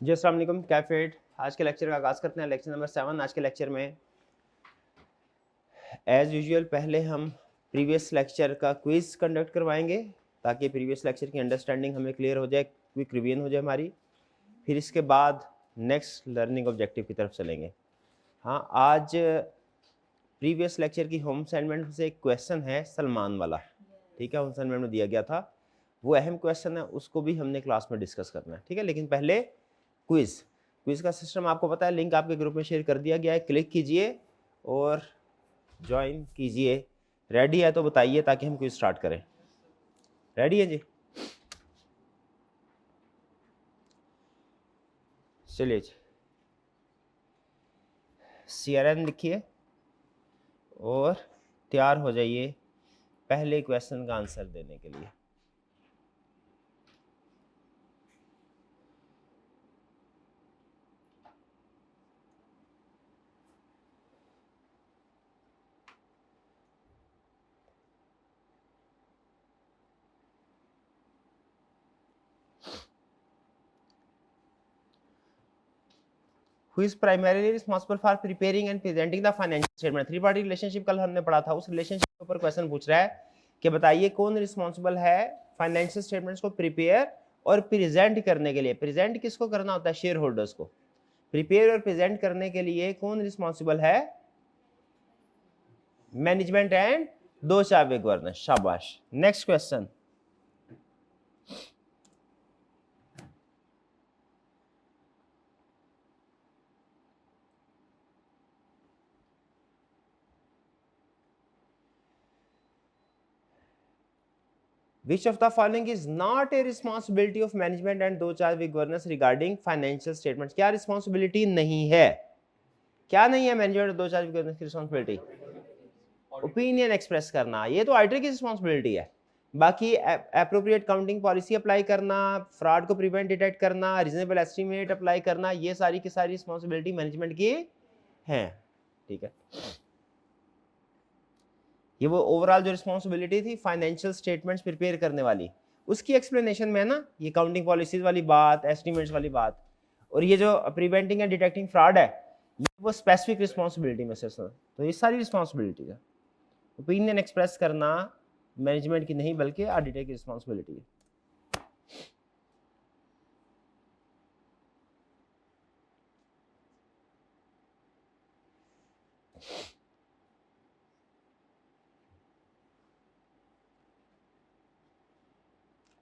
जी अस्सलाम वालेकुम कैफेट। आज के लेक्चर का आगाज़ करते हैं। Lecture number 7। आज के लेक्चर में एज़ यूजुअल पहले हम प्रीवियस लेक्चर का क्विज़ कंडक्ट करवाएंगे ताकि प्रीवियस लेक्चर की अंडरस्टैंडिंग हमें क्लियर हो जाए, क्विक रिवीजन हो जाए हमारी। फिर इसके बाद नेक्स्ट लर्निंग ऑब्जेक्टिव की तरफ चलेंगे। हाँ, आज प्रीवियस लेक्चर की होम असाइनमेंट से एक क्वेश्चन है सलमान वाला, ठीक है, होम असाइनमेंट में दिया गया था, वो अहम क्वेश्चन है, उसको भी हमने क्लास में डिस्कस करना है, ठीक है। लेकिन पहले क्विज़ का सिस्टम आपको पता है, लिंक आपके ग्रुप में शेयर कर दिया गया है, क्लिक कीजिए और ज्वाइन कीजिए। रेडी है तो बताइए ताकि हम क्विज स्टार्ट करें। रेडी है जी? चलिए जी, CRN लिखिए और तैयार हो जाइए पहले क्वेश्चन का आंसर देने के लिए। Who is primarily responsible for preparing and presenting the financial statement? Three party relationship कल हमने पढ़ा था, उस रिलेशनशिप के ऊपर क्वेश्चन पूछ रहा है कि बताइए कौन रिस्पॉन्सिबल है फाइनेंशियल स्टेटमेंट्स को प्रिपेयर और प्रेजेंट करने के लिए। प्रेजेंट किसको करना होता है? शेयर होल्डर्स को। प्रिपेयर और प्रेजेंट करने के लिए कौन रिस्पॉन्सिबल है? मैनेजमेंट एंड दो चार्ज गवर्नर। शाबाश। Next question, Which of the following is not a responsibility of management and दो चार governors regarding financial statements? क्या रिस्पॉन्सिबिलिटी नहीं है? क्या नहीं है मैनेजमेंट और दो चार governors की रिस्पॉन्सिबिलिटी? ओपिनियन एक्सप्रेस करना, ये तो ऑडिटर की रिस्पॉन्सिबिलिटी है। बाकी अप्रोप्रिएट काउंटिंग पॉलिसी अप्लाई करना, फ्रॉड को प्रिवेंट डिटेक्ट करना, रीजनेबल एस्टिमेट अप्लाई करना, ये सारी की सारी रिस्पॉन्सिबिलिटी मैनेजमेंट की है, ठीक है। ये वो ओवरऑल जो रिस्पॉन्सिबिलिटी थी फाइनेंशियल स्टेटमेंट्स प्रिपेयर करने वाली, उसकी एक्सप्लेनेशन में है ना ये काउंटिंग पॉलिसीज वाली बात, एस्टिमेट्स वाली बात, और ये जो प्रिवेंटिंग एंड डिटेक्टिंग फ्रॉड है ये वो स्पेसिफिक रिस्पॉन्सिबिलिटी में से सर। तो ये सारी रिस्पॉन्सिबिलिटी है। ओपिनियन एक्सप्रेस करना मैनेजमेंट की नहीं बल्कि ऑडिटर की रिस्पॉन्सिबिलिटी है।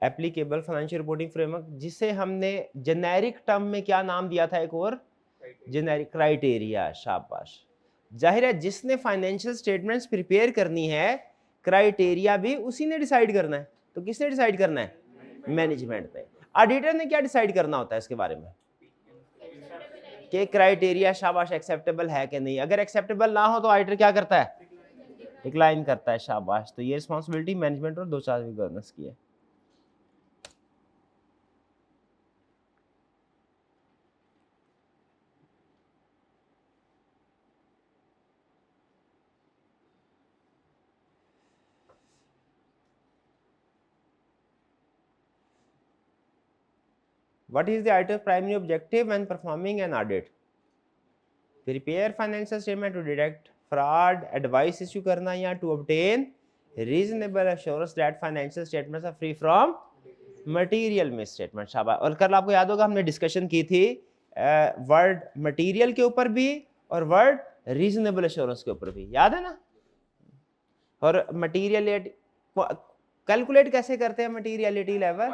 एप्लीकेबल फाइनेंशियल रिपोर्टिंग फ्रेमवर्क, जिसे हमने जेनेरिक टर्म में क्या नाम दिया था? एक और जेनेरिक क्राइटेरिया। शाबाश। जाहिर है जिसने फाइनेंशियल स्टेटमेंट्स प्रिपेयर करनी है क्राइटेरिया भी उसी ने डिसाइड करना है। तो किसने डिसाइड करना है? मैनेजमेंट ने। ऑडिटर ने क्या डिसाइड करना होता है इसके बारे में कि क्राइटेरिया शाबाश एक्सेप्टेबल है कि नहीं। अगर एक्सेप्टेबल ना हो तो ऑडिटर क्या करता है? डिक्लाइन करता है। शाबाश। तो ये रिस्पॉन्सिबिलिटी मैनेजमेंट और दो चार गवर्नेंस की है। What is the auditor's primary objective when performing an audit? Prepare financial statement to detect fraud, advice issue करना, या to obtain reasonable assurance that financial statements are free from material misstatement। शाबाश। और कल आपको याद होगा हमने डिस्कशन की थी वर्ड मटेरियल के ऊपर भी और वर्ड रीजनेबल एश्योरेंस के ऊपर भी, याद है ना? और मटीरियलिटी कैलकुलेट कैसे करते हैं? Materiality level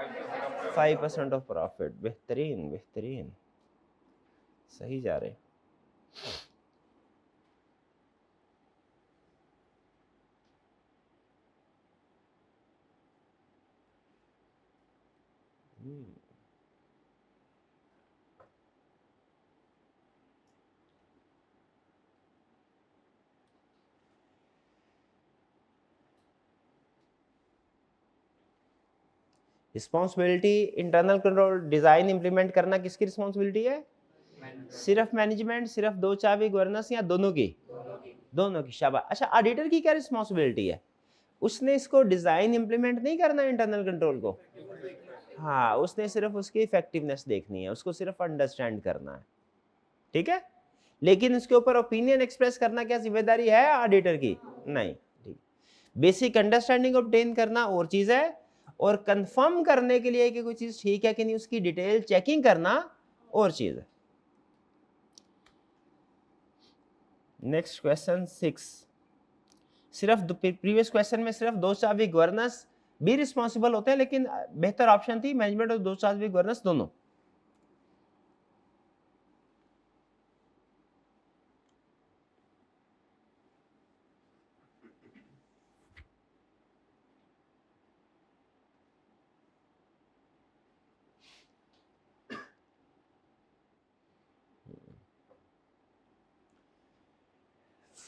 5% of profit. बेहतरीन बेहतरीन, सही जा रहे। Responsibility internal control design implement करना किसकी रिस्पॉन्सिबिलिटी है? सिर्फ मैनेजमेंट, सिर्फ दो चाबी गवर्नेंस, या दोनों की? दोनों की। शाबाश। अच्छा, ऑडिटर की क्या रिस्पॉन्सिबिलिटी है? उसने इसको डिजाइन इंप्लीमेंट नहीं करना इंटरनल कंट्रोल को, हाँ, उसने सिर्फ उसकी इफेक्टिवनेस देखनी है, उसको सिर्फ अंडरस्टैंड करना है, ठीक है। लेकिन उसके ऊपर ओपिनियन एक्सप्रेस करना क्या जिम्मेदारी है ऑडिटर की? नहीं, ठीक। बेसिक अंडरस्टैंडिंग ऑब्टेन करना और चीज है, और कंफर्म करने के लिए कि कोई चीज ठीक है कि नहीं उसकी डिटेल चेकिंग करना और चीज है। नेक्स्ट क्वेश्चन 6, सिर्फ प्रीवियस क्वेश्चन में सिर्फ 2 चार्ज गवर्नेंस भी रिस्पॉन्सिबल होते हैं, लेकिन बेहतर ऑप्शन थी मैनेजमेंट और 2 चार्ज गवर्नेंस दोनों।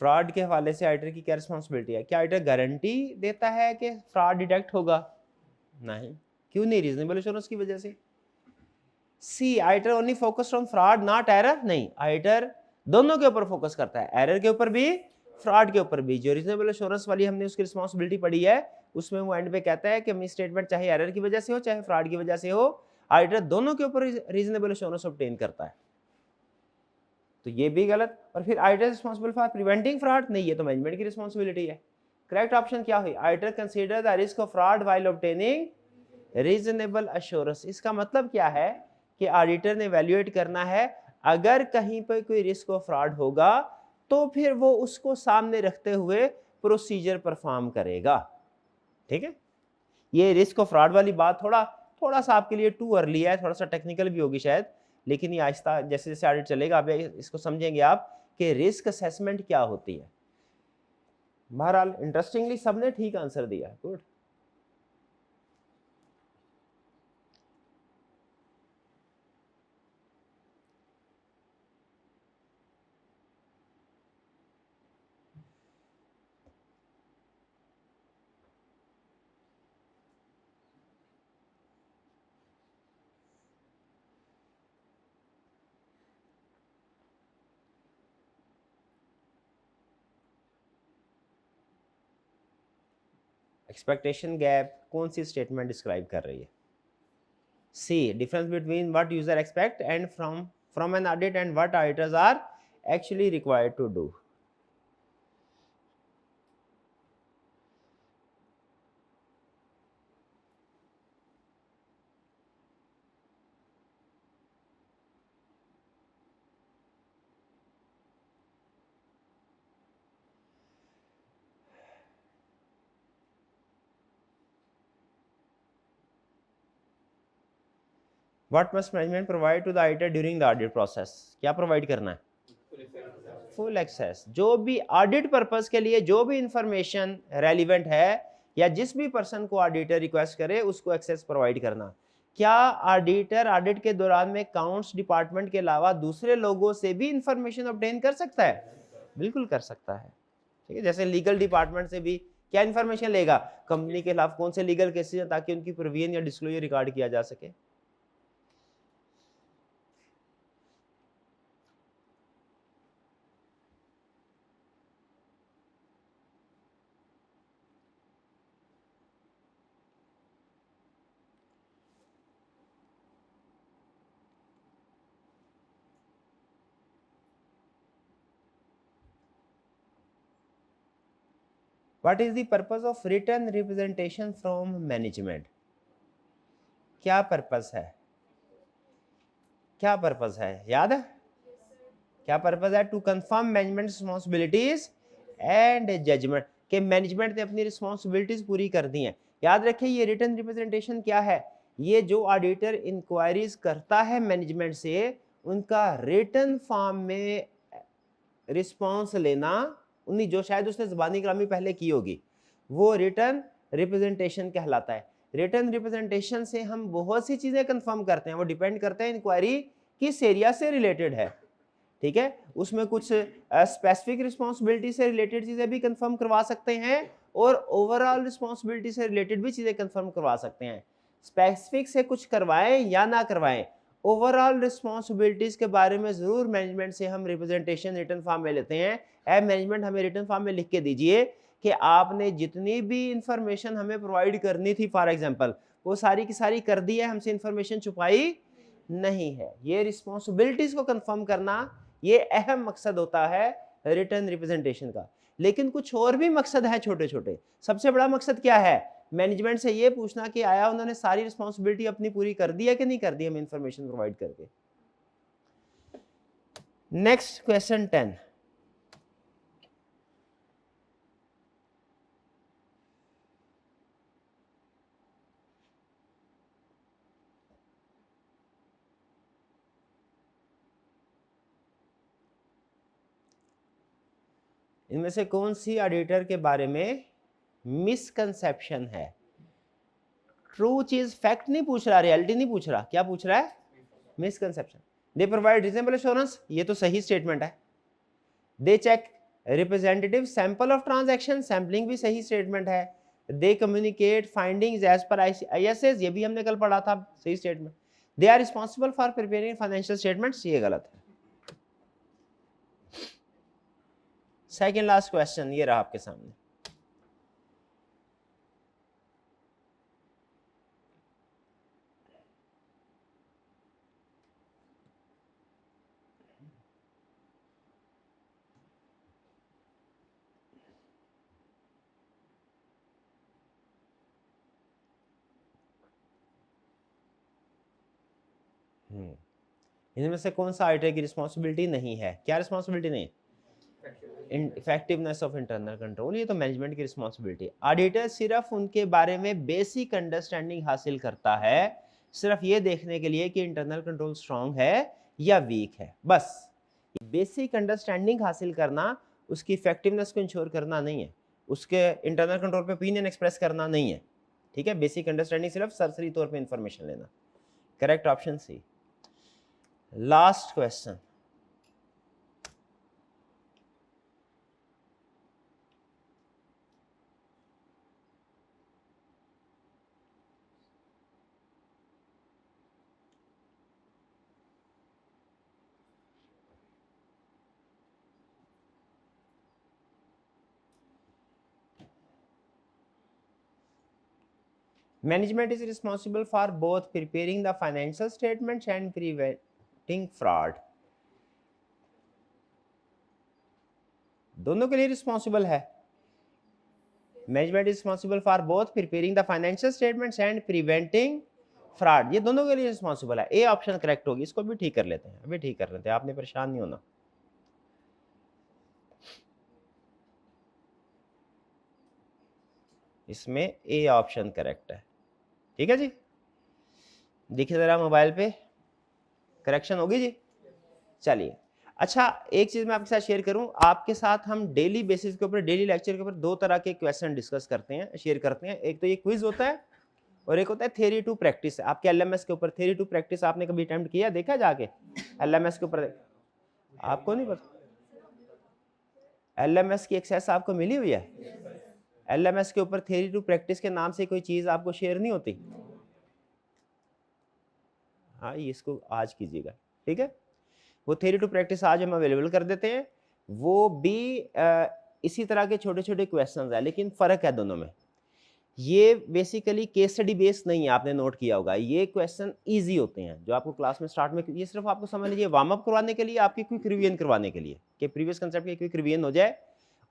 फ्रॉड के हवाले से ऑडिटर की क्या रिस्पॉन्सिबिलिटी है? क्या ऑडिटर गारंटी देता है कि फ्रॉड डिटेक्ट होगा? नहीं। क्यों नहीं? रीजनेबल एश्योरेंस की वजह से। See, auditor only focused on fraud not error. नहीं, ऑडिटर दोनों के ऊपर फोकस करता है, एरर के ऊपर भी, फ्रॉड के ऊपर भी। जो रीजनेबल एश्योरेंस वाली हमने उसकी रिस्पॉन्सिबिलिटी पढ़ी है, उसमें वो एंड पे कहता है कि मिस स्टेटमेंट चाहे एरर की वजह से हो चाहे फ्रॉड की वजह से हो, ऑडिटर दोनों के ऊपर रीजनेबल एश्योरेंस ऑब्टेन करता है। तो ये भी गलत। और फिर auditor responsible for preventing fraud? नहीं, ये तो मैनेजमेंट की रिस्पॉन्सिबिलिटी है। करेक्ट ऑप्शन क्या हुई? Auditor consider the risk of fraud while obtaining reasonable assurance. इसका मतलब क्या है कि ऑडिटर ने वैल्यूएट करना है, अगर कहीं पर कोई रिस्क ऑफ फ्रॉड होगा तो फिर वो उसको सामने रखते हुए प्रोसीजर परफॉर्म करेगा, ठीक है। ये रिस्क ऑफ फ्रॉड वाली बात थोड़ा सा आपके लिए टू अर्ली है, थोड़ा सा टेक्निकल भी होगी शायद, लेकिन ये आहिस्ता जैसे जैसे ऑडिट चलेगा आप इसको समझेंगे आप कि रिस्क असेसमेंट क्या होती है। बहरहाल इंटरेस्टिंगली सबने ठीक आंसर दिया, गुड। एक्सपेक्टेशन गैप कौन सी स्टेटमेंट डिस्क्राइब कर रही है? See, difference between what user expect and from an audit and what auditors are actually required to do. What must management provide to the auditor during the audit process? क्या provide करना है? Full access. जो भी audit purpose के लिए जो भी information relevant है या जिस भी पर्सन को ऑडिटर रिक्वेस्ट करे उसको एक्सेस प्रोवाइड करना। क्या ऑडिटर ऑडिट के दौरान में अकाउंट्स डिपार्टमेंट के अलावा दूसरे लोगों से भी इंफॉर्मेशन ऑब्टेन कर सकता है? बिल्कुल कर सकता है, ठीक है। जैसे लीगल डिपार्टमेंट से भी क्या इंफॉर्मेशन लेगा? कंपनी के खिलाफ कौन से लीगल केसेस हैं, ताकि उनकी प्रोविजन या डिस्क्लोजर रिकॉर्ड किया जा सके। What is the purpose of written representation from management? क्या पर्पस है? क्या पर्पस है, याद है? क्या पर्पस है? To confirm management responsibilities and judgement, के मैनेजमेंट ने अपनी रिस्पॉन्सिबिलिटीज पूरी कर दी हैं। याद रखिए ये रिटन रिप्रेजेंटेशन क्या है? ये जो ऑडिटर इंक्वायरीज करता है मैनेजमेंट से, उनका रिटन फॉर्म में रिस्पॉन्स लेना, उन्हीं जो शायद उसने ज़बानी कलामी पहले की होगी, वो रिटन रिप्रेजेंटेशन कहलाता है। रिटन रिप्रेजेंटेशन से हम बहुत सी चीज़ें कंफर्म करते हैं, वो डिपेंड करते हैं इंक्वायरी किस एरिया से रिलेटेड है, ठीक है। उसमें कुछ स्पेसिफिक रिस्पॉन्सिबिलिटी से रिलेटेड चीज़ें भी कंफर्म करवा सकते हैं और ओवरऑल रिस्पॉन्सिबिलिटी से रिलेटेड भी चीज़ें कंफर्म करवा सकते हैं। स्पेसिफिक से कुछ करवाएं या ना करवाएं, ओवरऑल रिस्पॉन्सिबिलिटीज के बारे में जरूर मैनेजमेंट से हम रिप्रेजेंटेशन रिटन फॉर्म में लेते हैं। ए मैनेजमेंट हमें रिटन फॉर्म में लिख के दीजिए कि आपने जितनी भी इंफॉर्मेशन हमें प्रोवाइड करनी थी, फॉर एग्जांपल वो सारी की सारी कर दी है, हमसे इंफॉर्मेशन छुपाई नहीं है। ये रिस्पॉन्सिबिलिटीज को कंफर्म करना ये अहम मकसद होता है रिटर्न रिप्रेजेंटेशन का। लेकिन कुछ और भी मकसद है छोटे छोटे। सबसे बड़ा मकसद क्या है? मैनेजमेंट से ये पूछना कि आया उन्होंने सारी रिस्पॉन्सिबिलिटी अपनी पूरी कर दी है कि नहीं कर दी, हम इंफॉर्मेशन प्रोवाइड करके। नेक्स्ट क्वेश्चन 10, इनमें से कौन सी ऑडिटर के बारे में मिसकंसेप्शन है? ट्रू चीज, फैक्ट नहीं पूछ रहा, रियलिटी नहीं पूछ रहा, क्या पूछ रहा है? Misconception. They provide reasonable assurance, ये तो सही स्टेटमेंट है। They check representative sample of transaction, sampling भी सही स्टेटमेंट है। They communicate findings as per ISS, ये भी हमने कल पढ़ा था, सही statement. They are responsible for preparing financial statements, ये गलत है। सेकेंड लास्ट क्वेश्चन ये रहा आपके सामने। इनमें से कौन सा ऑडिटर की रिस्पॉन्सिबिलिटी नहीं है? क्या रिस्पॉन्सिबिलिटी नहीं? इफेक्टिवनेस ऑफ इंटरनल कंट्रोल, ये तो मैनेजमेंट की रिस्पॉन्सिबिलिटी। ऑडिटर सिर्फ उनके बारे में बेसिक अंडरस्टैंडिंग हासिल करता है, सिर्फ ये देखने के लिए कि इंटरनल कंट्रोल स्ट्रांग है या वीक है, बस। बेसिक अंडरस्टैंडिंग हासिल करना उसकी इफेक्टिवनेस को इंश्योर करना नहीं है, उसके इंटरनल कंट्रोल पे ओपिनियन एक्सप्रेस करना नहीं है, ठीक है। बेसिक अंडरस्टैंडिंग सिर्फ सरसरी तौर पे इंफॉर्मेशन लेना। Correct option C. Last question, management is responsible for both preparing the financial statements and preventing fraud, दोनों के लिए रिस्पॉन्सिबल है। Management is responsible for both preparing the financial statements and preventing fraud, ये दोनों के लिए responsible है। A option correct होगी, इसको भी ठीक कर लेते हैं, अभी ठीक कर लेते हैं, आपने परेशान नहीं होना। इसमें ए ऑप्शन करेक्ट है, ठीक है जी। देखिए जरा मोबाइल पे, करेक्शन होगी जी। चलिए, अच्छा एक चीज मैं आपके साथ शेयर करूं, आपके साथ हम डेली बेसिस के ऊपर, डेली लेक्चर के ऊपर दो तरह के क्वेश्चन डिस्कस करते हैं, शेयर करते हैं। एक तो ये क्विज होता है और एक होता है थ्योरी टू प्रैक्टिस। आपके LMS के ऊपर थ्योरी टू प्रैक्टिस आपने कभी अटेम्प्ट किया, देखा जाके LMS के ऊपर? आपको नहीं पता? LMS की एक्सेस आपको मिली हुई है? LMS के ऊपर थ्योरी टू प्रैक्टिस के नाम से कोई चीज आपको शेयर नहीं होती? हाँ, इसको आज कीजिएगा, ठीक है। वो थ्योरी टू प्रैक्टिस आज हम अवेलेबल कर देते हैं। वो भी इसी तरह के छोटे छोटे क्वेश्चंस है, लेकिन फर्क है दोनों में। ये बेसिकली केस स्टडी बेस्ड नहीं है, आपने नोट किया होगा। ये क्वेश्चन इजी होते हैं जो आपको क्लास में स्टार्ट में, ये सिर्फ आपको समझ लीजिए वार्म अप करवाने के लिए, आपकी क्विक रिवीजन करवाने के लिए, कि प्रीवियस कंसेप्ट की क्विक रिवीजन हो जाए,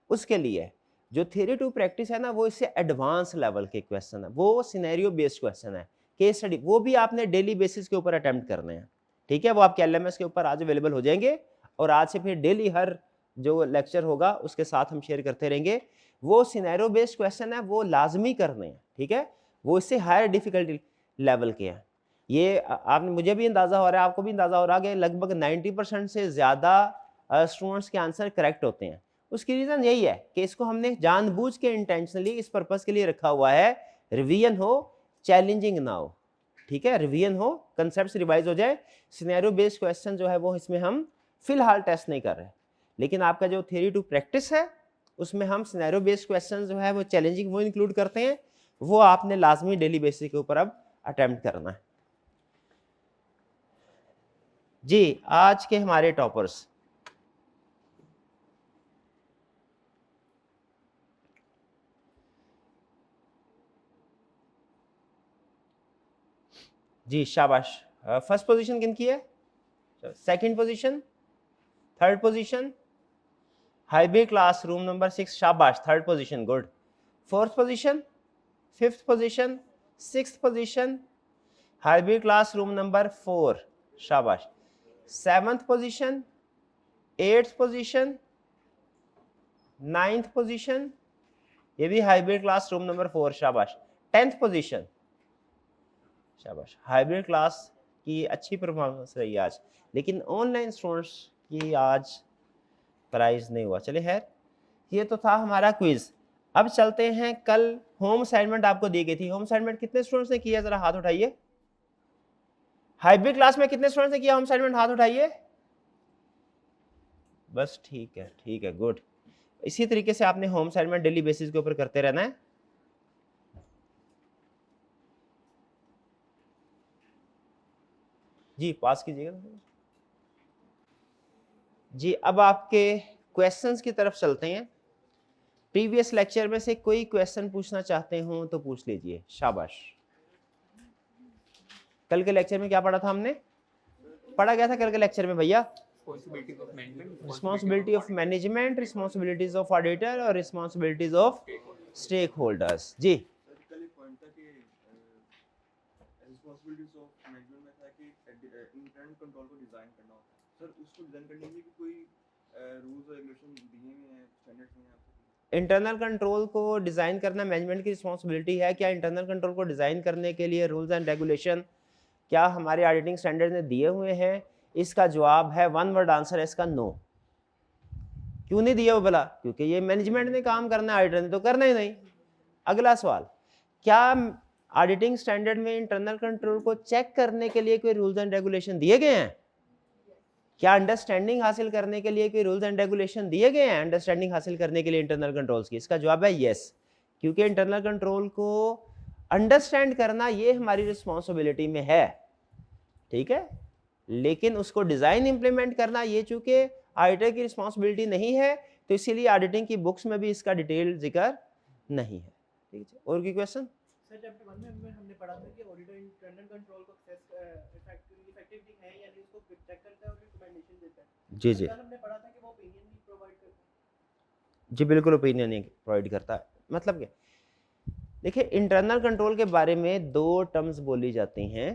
उसके लिए। जो थ्योरी टू प्रैक्टिस है ना, वो इससे एडवांस लेवल के क्वेश्चन है, वो सिनेरियो बेस्ड क्वेश्चन है, केस स्टडी, वो भी आपने डेली बेसिस के ऊपर अटेम्प्ट करने हैं, ठीक है। वो आपके LMS के ऊपर आज अवेलेबल हो जाएंगे, और आज से फिर डेली हर जो लेक्चर होगा उसके साथ हम शेयर करते रहेंगे। वो सिनेरियो बेस्ड क्वेश्चन है, वो लाजमी करने हैं, ठीक है। वो इससे हायर डिफिकल्टी लेवल के हैं। ये आपने, मुझे भी अंदाजा हो रहा है, आपको भी अंदाजा हो रहा है कि लगभग 90% से ज्यादा स्टूडेंट्स के आंसर करेक्ट होते हैं। उसकी रीजन यही है कि इसको हमने जानबूझ के इंटेंशनली इस पर्पस के लिए रखा हुआ है, रिवीजन हो, चैलेंजिंग ना हो, ठीक है। रिवीजन हो, कंसेप्ट रिवाइज हो जाए। सिनेरियो बेस्ड क्वेश्चन जो है वो इसमें हम फिलहाल टेस्ट नहीं कर रहे, लेकिन आपका जो थ्योरी टू प्रैक्टिस है उसमें हम सिनेरियो बेस्ड क्वेश्चन जो है वो चैलेंजिंग वो इंक्लूड करते हैं। वो आपने लाजमी डेली बेसिस के ऊपर अब अटेम्प्ट करना है जी। आज के हमारे टॉपर्स, जी शाबाश। फर्स्ट पोजीशन किन की है? सेकंड पोजीशन, थर्ड पोजीशन, हाईबी क्लास रूम नंबर 6, शाबाश, third position, good. Fourth position, fifth position, sixth position, हाईबी क्लास रूम नंबर 4, शाबाश। Seventh position, eighth position, ninth position, ये भी हाइब्रिड क्लास रूम नंबर 4, शाबाश। 10th पोजीशन, शाबाश। Hybrid class की अच्छी परफॉर्मेंस रही आज, लेकिन ऑनलाइन स्टूडेंट्स की आज प्राइज नहीं हुआ। चलिए खैर, ये तो था हमारा क्विज। अब चलते हैं, कल होम असाइनमेंट आपको दी गई थी। होम असाइनमेंट कितने स्टूडेंट्स ने किया, जरा हाथ उठाइए। हाइब्रिड क्लास में कितने स्टूडेंट्स ने किया होम असाइनमेंट, हाथ उठाइए। बस ठीक है, ठीक है, गुड। इसी तरीके से आपने होम असाइनमेंट डेली बेसिस के ऊपर करते रहना है। जी पास कीजिएगा जी। अब आपके क्वेश्चंस की तरफ चलते हैं। प्रीवियस लेक्चर में से कोई क्वेश्चन पूछना चाहते हो तो पूछ लीजिए, शाबाश। कल के लेक्चर में क्या पढ़ा था हमने? पढ़ा गया था कल के लेक्चर में भैया, responsibility of management, responsibilities of auditor और रिस्पॉन्सिबिलिटीज ऑफ स्टेक होल्डर्स। जी रिस्पांसिबिलिटीज ऑफ मैनेजमेंट में था कि इंटरनल कंट्रोल को डिजाइन करना होता है। सर उसको डिजाइन करने के लिए कोई रूल्स और रेगुलेशन दिए हुए हैं, स्टैंडर्ड्स हैं आपको? इंटरनल कंट्रोल को डिजाइन करना मैनेजमेंट की रिस्पॉन्सिबिलिटी है। क्या इंटरनल कंट्रोल को डिजाइन करने के लिए रूल्स एंड रेगुलेशन क्या हमारे ऑडिटिंग स्टैंडर्ड ने दिए हुए हैं? इसका जवाब है, वन वर्ड आंसर है इसका, नो। क्यों नहीं दिया वो भला? क्योंकि ये मैनेजमेंट ने काम करना है, ऑडिटर ने तो करना ही नहीं। अगला सवाल, क्या ऑडिटिंग स्टैंडर्ड में इंटरनल कंट्रोल को चेक करने के लिए कोई रूल्स एंड रेगुलेशन दिए गए हैं? क्या अंडरस्टैंडिंग हासिल करने के लिए कोई रूल्स एंड रेगुलेशन दिए गए हैं अंडरस्टैंडिंग हासिल करने के लिए इंटरनल कंट्रोल्स की? इसका जवाब है यस, क्योंकि इंटरनल कंट्रोल को अंडरस्टैंड करना ये हमारी रिस्पॉन्सिबिलिटी में है, ठीक है। लेकिन उसको डिजाइन इंप्लीमेंट करना ये चूंकि ऑडिटर की रिस्पॉन्सिबिलिटी नहीं है, तो इसीलिए ऑडिटिंग की बुक्स में भी इसका डिटेल जिक्र नहीं है, ठीक है। और कोई क्वेश्चन? सर चैप्टर 1 में हमने पढ़ा था कि ऑडिटर इंटरनल कंट्रोल को इफेक्टिवली है यानी उसको चेक करता है और रिकमेंडेशन देता है। जी जी कल हमने पढ़ा था कि वो ओपिनियन भी प्रोवाइड करता है। जी बिल्कुल, ओपिनियन नहीं प्रोवाइड करता है। मतलब क्या, देखिए इंटरनल कंट्रोल के बारे में दो टर्म्स बोली जाती हैं,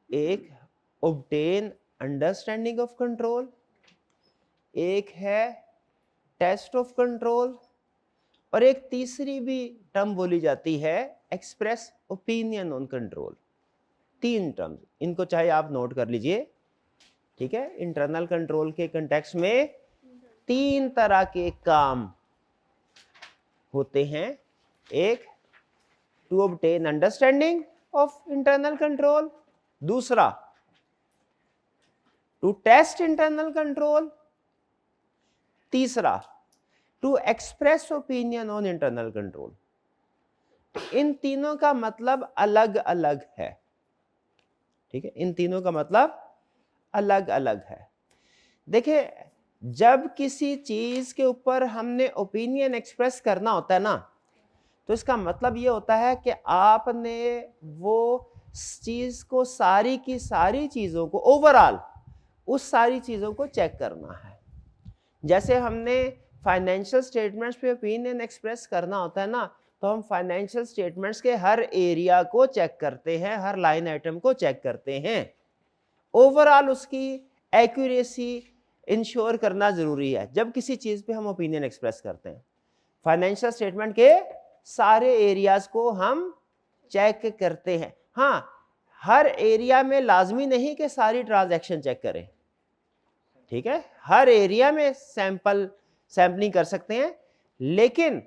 एक ऑब्टेन अंडरस्टैंडिंग ऑफ कंट्रोल, एक है टेस्ट ऑफ कंट्रोल, और एक तीसरी भी टर्म बोली जाती है एक्सप्रेस ओपिनियन ऑन कंट्रोल। तीन टर्म्स, इनको चाहे आप नोट कर लीजिए, ठीक है। इंटरनल कंट्रोल के कंटेक्स्ट में तीन तरह के काम होते हैं। एक, to obtain understanding of internal control, दूसरा टू टेस्ट इंटरनल कंट्रोल, तीसरा to express opinion on internal control. इन तीनों का मतलब अलग अलग है, ठीक है। इन तीनों का मतलब अलग अलग है। देखिए, जब किसी चीज के ऊपर हमने ओपिनियन एक्सप्रेस करना होता है ना, तो इसका मतलब ये होता है कि आपने वो चीज को, सारी की सारी चीजों को, ओवरऑल उस सारी चीजों को चेक करना है। जैसे हमने फाइनेंशियल स्टेटमेंट्स पे ओपिनियन एक्सप्रेस करना होता है ना, तो हम फाइनेंशियल स्टेटमेंट्स के हर एरिया को चेक करते हैं, हर लाइन आइटम को चेक करते हैं। ओवरऑल उसकी एक्यूरेसी इंश्योर करना जरूरी है जब किसी चीज पे हम ओपिनियन एक्सप्रेस करते हैं। फाइनेंशियल स्टेटमेंट के सारे एरियाज को हम चेक करते हैं। हाँ, हर एरिया में लाजमी नहीं कि सारी ट्रांजैक्शन चेक करें, ठीक है। हर एरिया में सैंपलिंग कर सकते हैं, लेकिन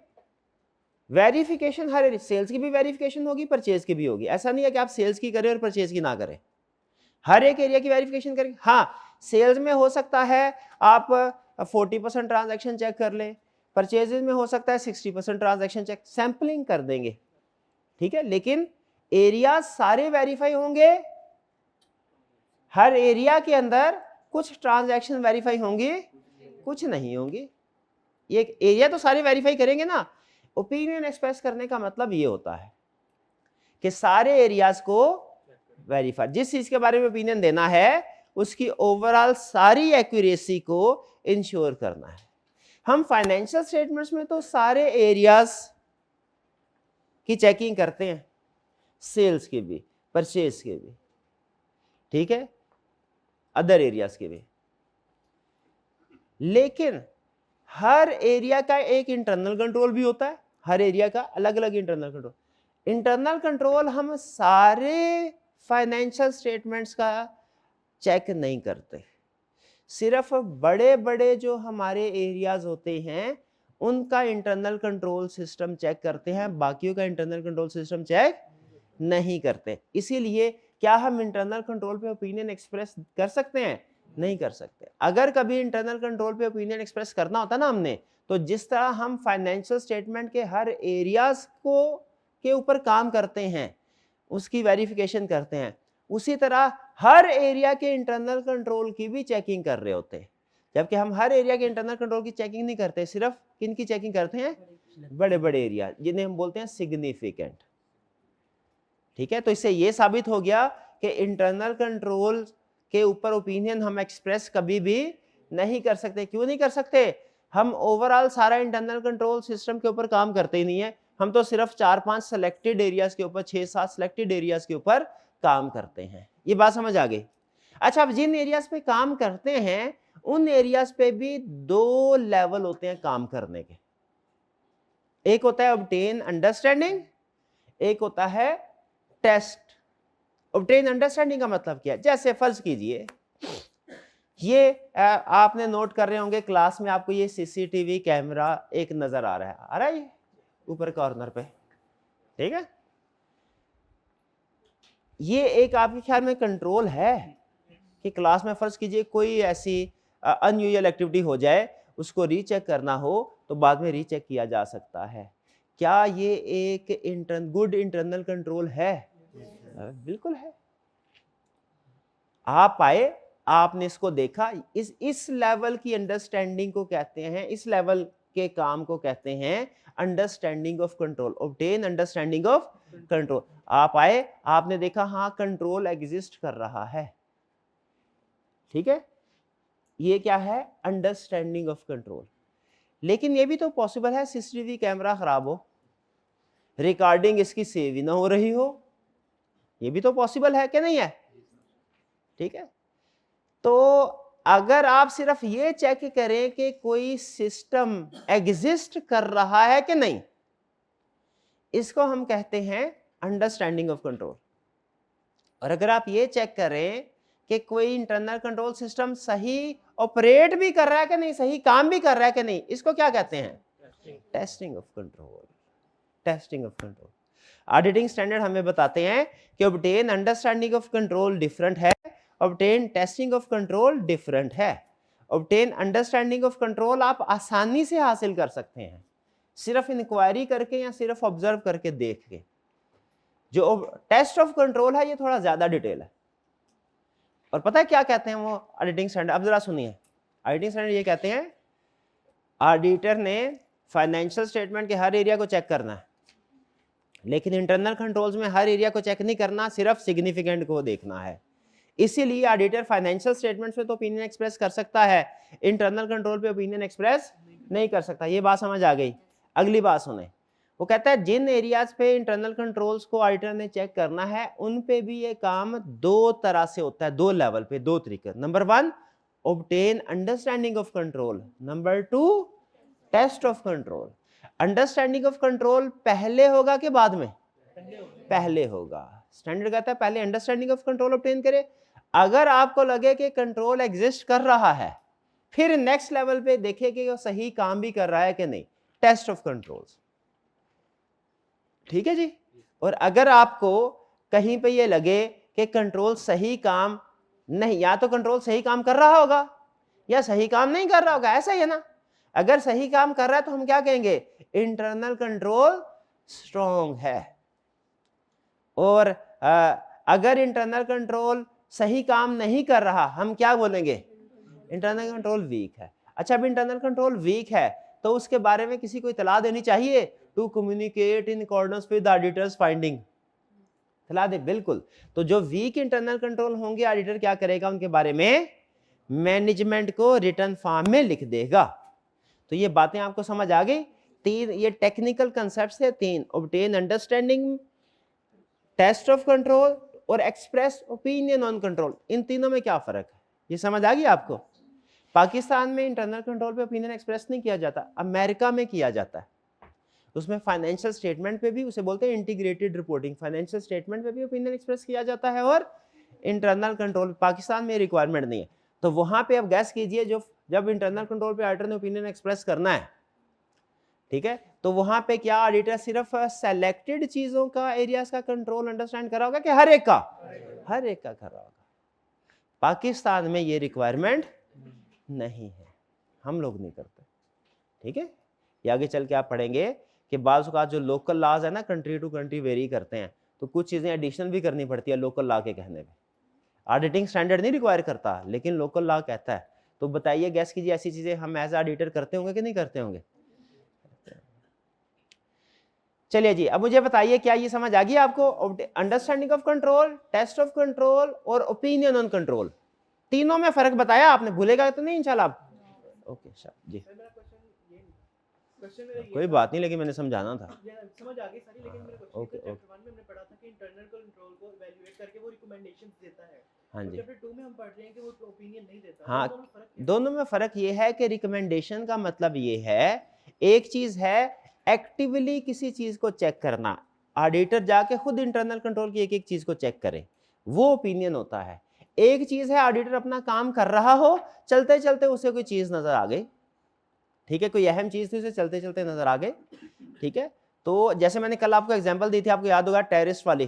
वेरिफिकेशन हर, सेल्स की भी वेरिफिकेशन होगी, परचेज की भी होगी। ऐसा नहीं है कि आप सेल्स की करें और परचेज की ना करें, हर एक एरिया की वेरिफिकेशन करेंगे। हाँ, सेल्स में हो सकता है आप 40% ट्रांजैक्शन चेक कर लें, परचेजेज में हो सकता है 60% ट्रांजैक्शन चेक, सैंपलिंग कर देंगे, ठीक है। लेकिन एरिया सारे वेरीफाई होंगे, हर एरिया के अंदर कुछ ट्रांजैक्शन वेरीफाई होंगी, कुछ नहीं होंगी। ये एरिया तो सारे वेरीफाई करेंगे ना। ओपिनियन एक्सप्रेस करने का मतलब ये होता है कि सारे एरियाज को वेरीफाई, जिस चीज के बारे में ओपिनियन देना है उसकी ओवरऑल सारी एक्यूरेसी को इंश्योर करना है। हम फाइनेंशियल स्टेटमेंट्स में तो सारे एरियाज की चेकिंग करते हैं, सेल्स के भी, परचेज के भी, ठीक है, अदर एरियाज के भी, लेकिन हर एरिया का एक इंटरनल कंट्रोल भी होता है, हर एरिया का अलग अलग इंटरनल कंट्रोल। इंटरनल कंट्रोल हम सारे फाइनेंशियल स्टेटमेंट्स का चेक नहीं करते, सिर्फ बड़े बड़े जो हमारे एरियाज होते हैं उनका इंटरनल कंट्रोल सिस्टम चेक करते हैं, बाकियों का इंटरनल कंट्रोल सिस्टम चेक नहीं करते। इसीलिए क्या हम इंटरनल कंट्रोल पे ओपिनियन एक्सप्रेस कर सकते हैं? नहीं कर सकते। अगर कभी इंटरनल कंट्रोल पे ओपिनियन एक्सप्रेस करना होता ना हमने, तो जिस तरह हम फाइनेंशियल स्टेटमेंट के हर एरियाज को के ऊपर काम करते हैं, उसकी वेरिफिकेशन करते हैं, उसी तरह हर एरिया के इंटरनल कंट्रोल की भी चेकिंग कर रहे होते हैं। जबकि हम हर एरिया के इंटरनल कंट्रोल की चेकिंग नहीं करते, सिर्फ किन की चेकिंग करते हैं? बड़े बड़े एरिया, जिन्हें हम बोलते हैं सिग्निफिकेंट। ठीक है, तो इससे ये साबित हो गया कि इंटरनल कंट्रोल के ऊपर ओपिनियन हम एक्सप्रेस कभी भी नहीं कर सकते। क्यों नहीं कर सकते? हम ओवरऑल सारा इंटरनल कंट्रोल सिस्टम के ऊपर काम करते ही नहीं है, हम तो सिर्फ 4-5 सिलेक्टेड एरियाज के ऊपर, 6-7 सिलेक्टेड एरियाज के ऊपर काम करते हैं। ये बात समझ आ गई? अच्छा, अब जिन एरियाज पे काम करते हैं उन एरियाज पे भी 2 लेवल होते हैं काम करने के। एक होता है ऑब्टेन अंडरस्टैंडिंग, एक होता है टेस्ट। ऑब्टेन अंडरस्टैंडिंग का मतलब क्या है? जैसे फर्ज कीजिए ये आपने नोट कर रहे होंगे क्लास में, आपको ये सीसीटीवी कैमरा एक नजर आ रहा है ये ऊपर कॉर्नर पे, ठीक है? ये एक आपके ख्याल में कंट्रोल है कि क्लास में फर्ज कीजिए कोई ऐसी अनयूजुअल एक्टिविटी हो जाए, उसको रीचेक करना हो तो बाद में रीचेक किया जा सकता है। क्या ये एक गुड इंटरनल कंट्रोल है? बिल्कुल है। आप आए, आपने इसको देखा, इस लेवल की अंडरस्टैंडिंग को कहते हैं, इस लेवल के काम को कहते हैं understanding of control, obtain understanding of control. आप आए, आपने देखा हाँ कंट्रोल एग्जिस्ट कर रहा है, ठीक है, ये क्या है? Understanding of control. लेकिन ये भी तो पॉसिबल है सीसीटीवी कैमरा खराब हो, रिकॉर्डिंग इसकी सेव ही ना हो रही हो, ये भी तो पॉसिबल है कि नहीं है? ठीक है, तो अगर आप सिर्फ ये चेक करें कि कोई सिस्टम एग्जिस्ट कर रहा है कि नहीं, इसको हम कहते हैं अंडरस्टैंडिंग ऑफ कंट्रोल। और अगर आप ये चेक करें कि कोई इंटरनल कंट्रोल सिस्टम सही ऑपरेट भी कर रहा है कि नहीं, सही काम भी कर रहा है कि नहीं, इसको क्या कहते हैं? Testing of control. Testing of control. Auditing standard हमें बताते हैं कि obtain understanding of control different है, obtain testing of control different है। ऑब्टेन अंडरस्टैंडिंग ऑफ कंट्रोल आप आसानी से हासिल कर सकते हैं, सिर्फ इंक्वायरी करके या सिर्फ ऑब्जर्व करके देख के। जो टेस्ट ऑफ कंट्रोल है ये थोड़ा ज्यादा डिटेल है। और पता है क्या कहते हैं वो ऑडिटिंग स्टैंडर्ड? अब जरा सुनिए, ऑडिटिंग स्टैंडर्ड ये कहते हैं ऑडिटर ने फाइनेंशियल स्टेटमेंट के हर एरिया को चेक करना है, लेकिन इंटरनल कंट्रोल्स में हर एरिया को चेक नहीं करना, सिर्फ सिग्निफिकेंट को देखना है। इसीलिए ऑडिटर फाइनेंशियल स्टेटमेंट्स में तो ओपिनियन एक्सप्रेस कर सकता है, इंटरनल कंट्रोल पे ओपिनियन एक्सप्रेस नहीं कर सकता। ये बात समझ आ गई? अगली बात सुने, वो कहता है जिन एरियाज पे इंटरनल कंट्रोल्स को ऑडिटर ने चेक करना है उन पे भी ये काम 2 तरह से होता है, 2 लेवल पे, 2 तरीके। Number 1 obtain understanding of control, number 2 test of control. Understanding of control पहले होगा कि बाद में? पहले होगा। स्टैंडर्ड कहता है पहले अंडरस्टैंडिंग ऑफ कंट्रोल ऑब्टेन करे। अगर आपको लगे कि कंट्रोल एग्जिस्ट कर रहा है, फिर नेक्स्ट लेवल पे देखे कि वो सही काम भी कर रहा है कि नहीं, टेस्ट ऑफ कंट्रोल्स। ठीक है जी? और अगर आपको कहीं पे ये लगे कि कंट्रोल सही काम नहीं, या तो कंट्रोल सही काम कर रहा होगा या सही काम नहीं कर रहा होगा, ऐसा ही है ना? अगर सही काम कर रहा है तो हम क्या कहेंगे? इंटरनल कंट्रोल स्ट्रॉन्ग है। और अगर इंटरनल कंट्रोल सही काम नहीं कर रहा, हम क्या बोलेंगे? इंटरनल कंट्रोल वीक है। अच्छा, अब इंटरनल कंट्रोल वीक है तो उसके बारे में किसी को इतला देनी चाहिए, to communicate in accordance with auditors finding. दिला दे, बिल्कुल। तो जो वीक इंटरनल कंट्रोल होंगे ऑडिटर क्या करेगा, उनके बारे में मैनेजमेंट को रिटर्न फॉर्म में लिख देगा। तो ये बातें आपको समझ आ गई। तीन ये टेक्निकल कंसेप्ट्स है, तीन: obtain understanding, test of control और एक्सप्रेस ओपिनियन ऑन कंट्रोल। इन तीनों में क्या फर्क है, ये समझ आ गई आपको? पाकिस्तान में इंटरनल कंट्रोल पे ओपिनियन एक्सप्रेस नहीं किया जाता, अमेरिका में किया जाता है। उसमें फाइनेंशियल स्टेटमेंट पे भी, उसे बोलते हैं इंटीग्रेटेड रिपोर्टिंग, फाइनेंशियल स्टेटमेंट पे भी ओपिनियन एक्सप्रेस किया जाता है और इंटरनल कंट्रोल पाकिस्तान में रिक्वायरमेंट नहीं है। तो वहां पे अब गैस कीजिए, जो जब इंटरनल कंट्रोल पे ऑडिटर ने ओपिनियन एक्सप्रेस करना है, ठीक है, तो वहां पे क्या ऑडिटर सिर्फ सेलेक्टेड चीजों का, एरियाज का कंट्रोल अंडरस्टैंड कर रहा होगा कि हर एक का? हर एक का कर रहा होगा। पाकिस्तान में ये रिक्वायरमेंट नहीं है, हम लोग नहीं करते, ठीक है। ये आगे चल के आप पढ़ेंगे कि बाज़ औक़ात जो लोकल लॉज है ना, कंट्री टू कंट्री वेरी करते हैं, तो कुछ चीज़ें एडिशनल भी करनी पड़ती है लोकल लॉ के कहने पे। ऑडिटिंग स्टैंडर्ड नहीं रिक्वायर करता, लेकिन लोकल लॉ कहता है। तो बताइए, गैस कीजिए, ऐसी चीज़ें हम एज ऑडिटर करते होंगे कि नहीं करते होंगे? चलिए जी, अब मुझे बताइए, क्या ये समझ आ गई आपको? Understanding of control, test of control और ओपिनियन ऑन कंट्रोल, तीनों में फर्क बताया आपने, भूलेगा तो नहीं इंशाल्लाह आप? ओके जी, कोई बात नहीं, लेकिन मैंने समझाना था। समझ आ गई सारी, लेकिन मेरा क्वेश्चन ओके, चैप्टर 1 में हमने पढ़ा था कि इंटरनल कंट्रोल को इवैल्यूएट करके वो रिकमेंडेशंस देता है। हाँ जी, चैप्टर 2 में हम पढ़ रहे हैं कि वो ओपिनियन नहीं देता। हाँ, दोनों में फर्क क्या है? दोनों में फर्क ये है कि रिकमेंडेशन का मतलब ये है, एक चीज है एक्टिवली किसी चीज को चेक करना, ऑडिटर जाके खुद इंटरनल कंट्रोल की एक एक चीज को चेक करे, वो ओपिनियन होता है। एक चीज है ऑडिटर अपना काम कर रहा हो, चलते चलते उसे कोई चीज नजर आ गई, ठीक है, कोई अहम चीज थी, उसे चलते चलते नजर आ गई, ठीक है। तो जैसे मैंने कल आपको एग्जांपल दी थी, आपको याद होगा टेररिस्ट वाली,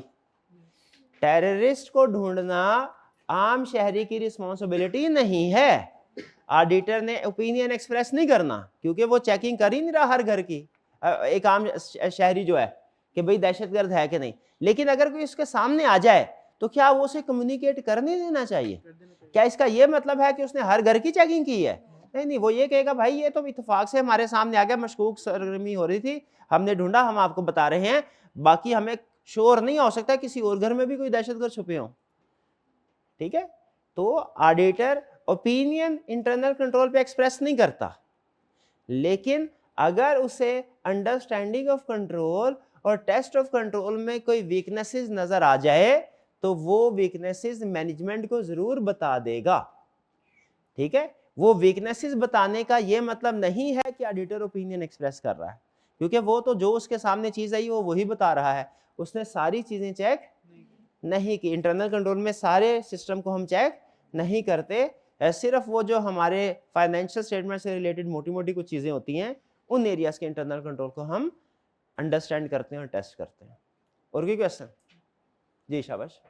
टेररिस्ट को ढूंढना आम शहरी की रिस्पॉन्सिबिलिटी नहीं है। ऑडिटर ने ओपिनियन एक्सप्रेस नहीं करना, क्योंकि वो चेकिंग कर ही नहीं रहा हर घर की, एक आम शहरी जो है, कि भाई दहशतगर्द है कि नहीं। लेकिन अगर कोई उसके सामने आ जाए तो क्या वो उसे कम्युनिकेट करने देना चाहिए? क्या इसका ये मतलब है कि उसने हर घर की चेकिंग की है? नहीं नहीं, वो ये कहेगा भाई ये तो इत्तेफाक से हमारे सामने आ गया, मशकूक सरगर्मी हो रही थी, हमने ढूंढा, हम आपको बता रहे हैं, बाकी हमें श्योर नहीं हो सकता किसी और घर में भी कोई दहशतगर्द छुपे हों, ठीक है। तो ऑडिटर ओपिनियन इंटरनल कंट्रोल पे एक्सप्रेस नहीं करता, लेकिन अगर उसे अंडरस्टैंडिंग ऑफ कंट्रोल और टेस्ट ऑफ कंट्रोल में कोई वीकनेसेस नजर आ जाए तो वो वीकनेसेस मैनेजमेंट को जरूर बता देगा, ठीक है। वो वीकनेसेस बताने का ये मतलब नहीं है कि ऑडिटर ओपिनियन एक्सप्रेस कर रहा है, क्योंकि वो तो जो उसके सामने चीज आई वो वही बता रहा है, उसने सारी चीजें चेक नहीं की। इंटरनल कंट्रोल में सारे सिस्टम को हम चेक नहीं करते, सिर्फ वो जो हमारे फाइनेंशियल स्टेटमेंट से रिलेटेड मोटी मोटी कुछ चीजें होती हैं, उन एरियाज के इंटरनल कंट्रोल को हम अंडरस्टैंड करते हैं और टेस्ट करते हैं। और कोई क्वेश्चन? जी शाबाश।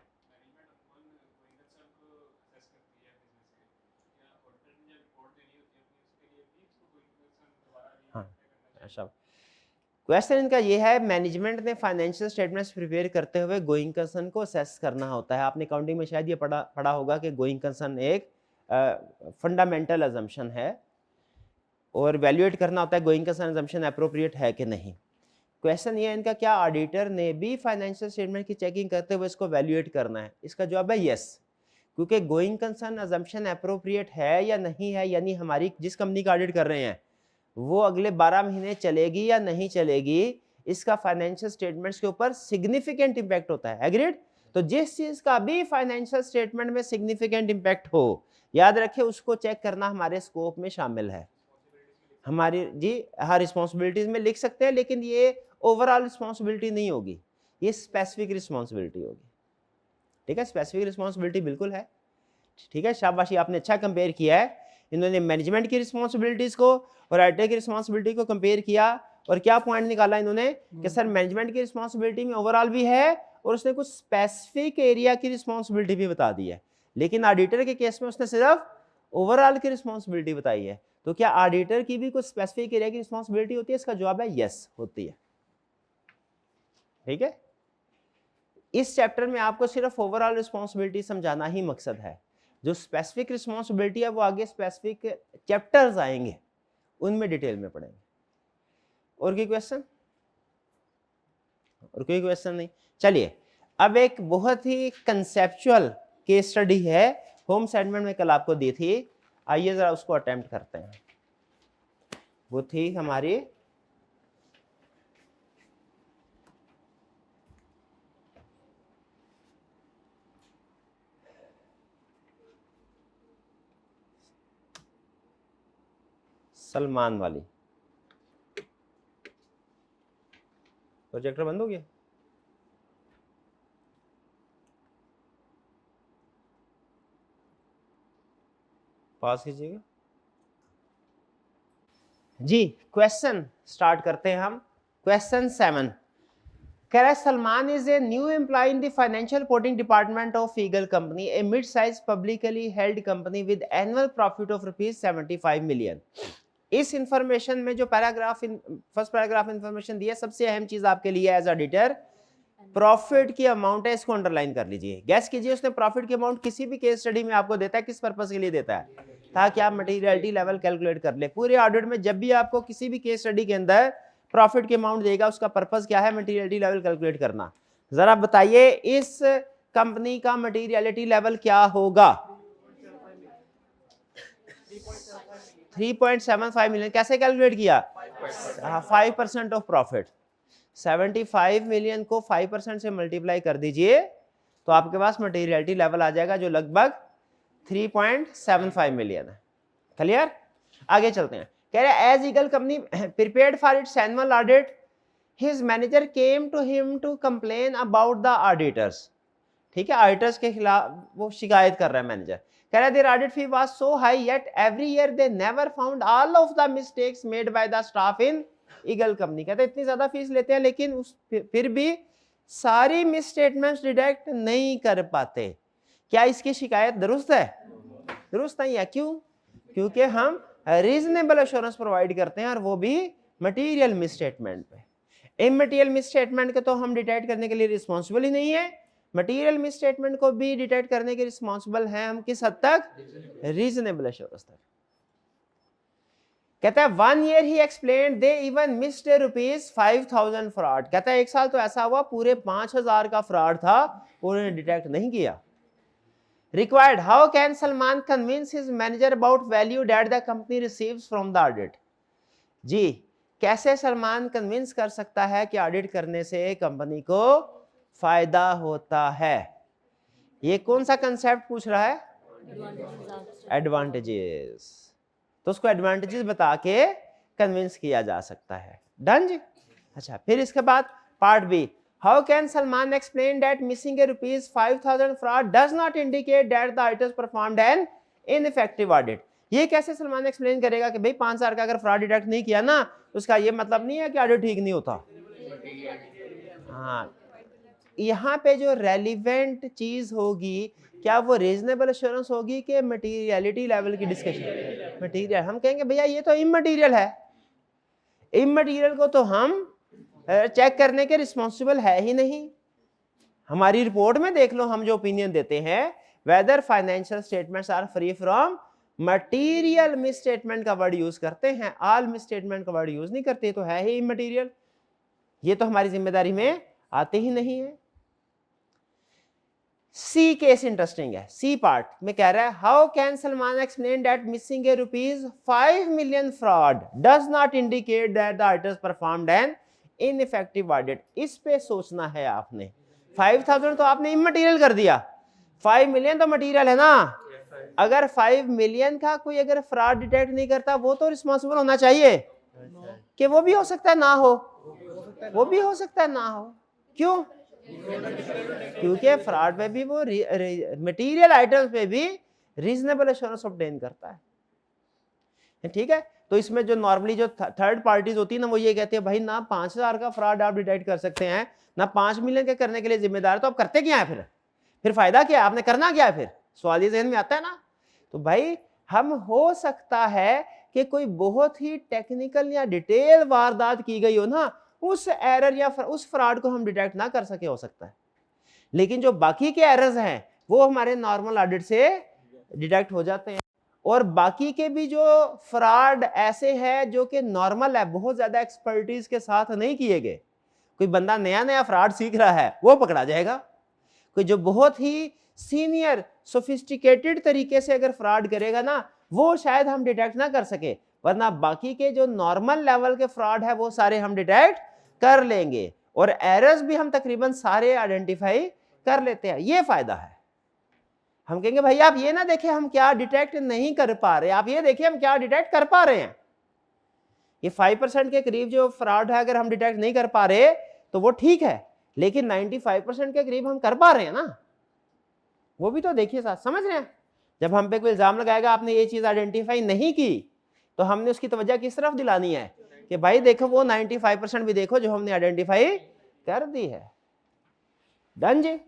हाँ, अच्छा, क्वेश्चन इनका ये है, मैनेजमेंट ने फाइनेंशियल स्टेटमेंट्स प्रिपेयर करते हुए गोइंग कंसर्न को असेस करना होता है। आपने अकाउंटिंग में शायद ये पढ़ा होगा कि गोइंग कंसर्न एक फंडामेंटल अजम्पशन है और वैल्यूएट करना होता है गोइंग कंसर्न अजम्पशन एप्रोप्रिएट है कि नहीं। क्वेश्चन ये है इनका, क्या ऑडिटर ने भी फाइनेंशियल स्टेटमेंट की चेकिंग करते हुए इसको वैल्यूएट करना है? इसका जवाब है यस, क्योंकि गोइंग कंसर्न अजम्पशन एप्रोप्रिएट है या नहीं है, यानी हमारी जिस कंपनी का ऑडिट कर रहे हैं वो अगले 12 महीने चलेगी या नहीं चलेगी, इसका फाइनेंशियल स्टेटमेंट्स के ऊपर सिग्निफिकेंट इंपैक्ट होता है। एग्रीड? तो जिस चीज का भी फाइनेंशियल स्टेटमेंट में सिग्निफिकेंट इंपैक्ट हो, याद रखें उसको चेक करना हमारे स्कोप में शामिल है। हमारी जी हाँ, रिस्पॉन्सिबिलिटीज में लिख सकते हैं, लेकिन ये ओवरऑल रिस्पॉन्सिबिलिटी नहीं होगी, ये स्पेसिफिक रिस्पॉन्सिबिलिटी होगी, ठीक है। स्पेसिफिक रिस्पॉन्सिबिलिटी बिल्कुल है, ठीक है। शाबाशी, आपने अच्छा कंपेयर किया है। इन्होंने मैनेजमेंट की रिस्पॉन्सिबिलिटीज को और ऑडिटर की रिस्पॉन्सिबिलिटी को कंपेयर किया, और क्या पॉइंट निकाला इन्होंने कि सर मैनेजमेंट की रिस्पॉन्सिबिलिटी में ओवरऑल भी है और उसने कुछ स्पेसिफिक एरिया की रिस्पॉन्सिबिलिटी भी बता दी है, लेकिन ऑडिटर के केस में उसने सिर्फ ओवरऑल की रिस्पॉन्सिबिलिटी बताई है। तो क्या ऑडिटर की भी कुछ स्पेसिफिक एरिया की रिस्पॉन्सिबिलिटी होती है? इसका जवाब है यस, होती है, ठीक है। इस चैप्टर में आपको सिर्फ ओवरऑल रिस्पॉन्सिबिलिटी समझाना ही मकसद है, जो स्पेसिफिक रिस्पॉन्सिबिलिटी है वो आगे स्पेसिफिक चैप्टर्स आएंगे, उनमें डिटेल में पढ़ेंगे। और कोई क्वेश्चन? और कोई क्वेश्चन नहीं? चलिए अब एक बहुत ही कंसेप्चुअल केस स्टडी है, होम असाइनमेंट में कल आपको दी थी, आइए जरा उसको अटेम्प्ट करते हैं। वो थी हमारी सलमान वाली। प्रोजेक्टर बंद हो गया? पास कीजिएगा जी। क्वेश्चन स्टार्ट करते हैं हम। क्वेश्चन 7 कह रहा है Salman is a new employee in the financial reporting department of eagle company, A mid size publicly held company with annual profit of ₹75 million. इस इंफॉर्मेशन में जो पैराग्राफ फर्स्ट पैराग्राफ इंफॉर्मेशन दिया, सबसे अहम चीज आपके लिए एज ऑडिटर प्रॉफिट की अमाउंट है, इसको अंडरलाइन कर लीजिए। गैस कीजिए उसने प्रॉफिट की अमाउंट किसी भी केस स्टडी में आपको देता है, किस पर्पस के लिए देता है? ताकि आप मटेरियलिटी लेवल कैलकुलेट कर ले। पूरे ऑडिट में जब भी आपको किसी भी केस स्टडी के अंदर प्रॉफिट की अमाउंट देगा, उसका पर्पस क्या है? मटेरियलिटी लेवल कैलकुलेट करना। जरा बताइए इस कंपनी का मटेरियलिटी लेवल क्या होगा? 3.75 मिलियन। कैसे कैलकुलेट किया? 5% ऑफ प्रॉफिट। 75 मिलियन को 5% से मल्टीप्लाई कर दीजिए तो आपके पास मटेरियलिटी लेवल आ जाएगा जो लगभग 3.75 मिलियन है। क्लियर? आगे चलते हैं। कह रहे हैं as Eagle company prepared for its annual audit, his manager came to him to complain about the auditors. ठीक है, ऑडिटर्स के खिलाफ वो शिकायत कर रहा है मैनेजर। कह रहा है their audit fee was so high yet every year they never found all of the mistakes made by the staff in Eagle company. कहते हैं इतनी ज्यादा फीस लेते हैं लेकिन फिर भी सारी मिस स्टेटमेंट्स डिटेक्ट नहीं कर पाते। क्या इसकी शिकायत दुरुस्त है? दुरुस्त नहीं है। क्यों? क्योंकि हम रीजनेबल एश्योरेंस प्रोवाइड करते हैं और वो भी मटेरियल मिस स्टेटमेंट पे। इमटेरियल मिस स्टेटमेंट के तो हम डिटेक्ट करने के लिए रिस्पॉन्सिबल ही नहीं है, मटेरियल मिस स्टेटमेंट को भी डिटेक्ट करने के रिस्पॉन्सिबल हैं हम किस हद तक? रीजनेबल एश्योरेंस तक। कहता है 1 year he explain they even missed ₹5,000 fraud. कहता है 1 साल तो ऐसा हुआ पूरे 5,000 का फ्रॉड था, उन्होंने डिटेक्ट नहीं किया। Required, how can Salman convince his manager about value that the company receives from the audit? जी, कैसे सलमान कन्विंस कर सकता है कि ऑडिट करने से कंपनी को फायदा होता है? ये कौन सा कंसेप्ट पूछ रहा है? एडवांटेजेस। तो उसको एडवांटेजेस बता के कन्विंस किया जा सकता है। डन जी। अच्छा, फिर इसके बाद part B, how can Salman explain that missing a ₹5,000 fraud does not indicate that the auditors performed an ineffective audit. ये कैसे सलमान एक्सप्लेन करेगा कि भाई 5,000 का अगर फ्रॉड डिटेक्ट नहीं किया ना, उसका ये मतलब नहीं है कि ऑडिट ठीक नहीं होता। हाँ, यहाँ पे जो रेलिवेंट चीज होगी, क्या वो रीजनेबल एश्योरेंस होगी कि मटेरियलिटी लेवल की डिस्कशन? मटेरियल। हम कहेंगे भैया ये तो इमटेरियल है, इमटेरियल को तो हम चेक करने के रिस्पॉन्सिबल है ही नहीं। हमारी रिपोर्ट में देख लो, हम जो ओपिनियन देते हैं whether financial statements are free from material misstatement का वर्ड यूज करते हैं, ऑल मिस स्टेटमेंट का वर्ड यूज नहीं करते, तो है ही इमटेरियल। ये तो हमारी जिम्मेदारी में आते ही नहीं है। सी केस इंटरेस्टिंग है। सी पार्ट में कह रहा है how can Salman explain that missing A ₹5 million fraud does not indicate that the auditors performed an ineffective audit. इस पे सोचना है आपने। 5,000 तो आपने इमटेरियल कर दिया, 5 मिलियन तो मटेरियल है ना। अगर 5 मिलियन का कोई अगर फ्रॉड डिटेक्ट नहीं करता, वो तो रिस्पॉन्सिबल होना चाहिए कि वो भी हो सकता है ना हो, वो भी हो सकता है ना हो। क्यों? क्योंकि फ्रॉड पे भी वो मटेरियल आइटम्स पे भी रीजनेबल एश्योरेंस ऑब्टेन करता है। ठीक है, तो इसमें जो नॉर्मली जो थर्ड पार्टीज होती है ना, वो ये कहते हैं भाई ना 5,000 का फ्रॉड आप डिटेक्ट कर सकते हैं, ना 5 मिलियन के करने के लिए जिम्मेदार, तो आप करते क्या है? फिर फायदा क्या है? आपने करना क्या है? फिर सवाल ये ज़हन में आता है ना। तो भाई हम हो सकता है कि कोई बहुत ही टेक्निकल या डिटेल वारदात की गई हो ना, उस एरर या उस फ्रॉड को हम डिटेक्ट ना कर सके, हो सकता है। लेकिन जो बाकी के एरर्स हैं वो हमारे नॉर्मल ऑडिट से डिटेक्ट हो जाते हैं। और बाकी के भी जो फ्रॉड ऐसे हैं जो कि नॉर्मल है, बहुत ज्यादा एक्सपर्टीज के साथ नहीं किए गए, कोई बंदा नया नया फ्रॉड सीख रहा है, वो पकड़ा जाएगा। कोई जो बहुत ही सीनियर सोफिस्टिकेटेड तरीके से अगर फ्रॉड करेगा ना, वो शायद हम डिटेक्ट ना कर सके, वरना बाकी के जो नॉर्मल लेवल के फ्रॉड है वो सारे हम डिटेक्ट कर लेंगे, और एरर्स भी हम तकरीबन सारे आइडेंटिफाई कर लेते हैं। ये फायदा है। हम कहेंगे भाई आप ये ना देखें हम क्या डिटेक्ट नहीं कर पा रहे, आप ये देखिए हम क्या डिटेक्ट कर पा रहे हैं। ये 5% के करीब जो फ्रॉड है अगर हम डिटेक्ट नहीं कर पा रहे तो वो ठीक है, लेकिन 95% के करीब हम कर पा रहे हैं ना, वो भी तो देखिए साथ, समझ रहे हैं। जब हम पे कोई इल्जाम लगाएगा आपने ये चीज आइडेंटिफाई नहीं की, तो हमने उसकी तवज्जो किस तरफ दिलानी है कि भाई देखो वो 95% भी देखो जो हमने आइडेंटिफाई कर दी है। डन जी,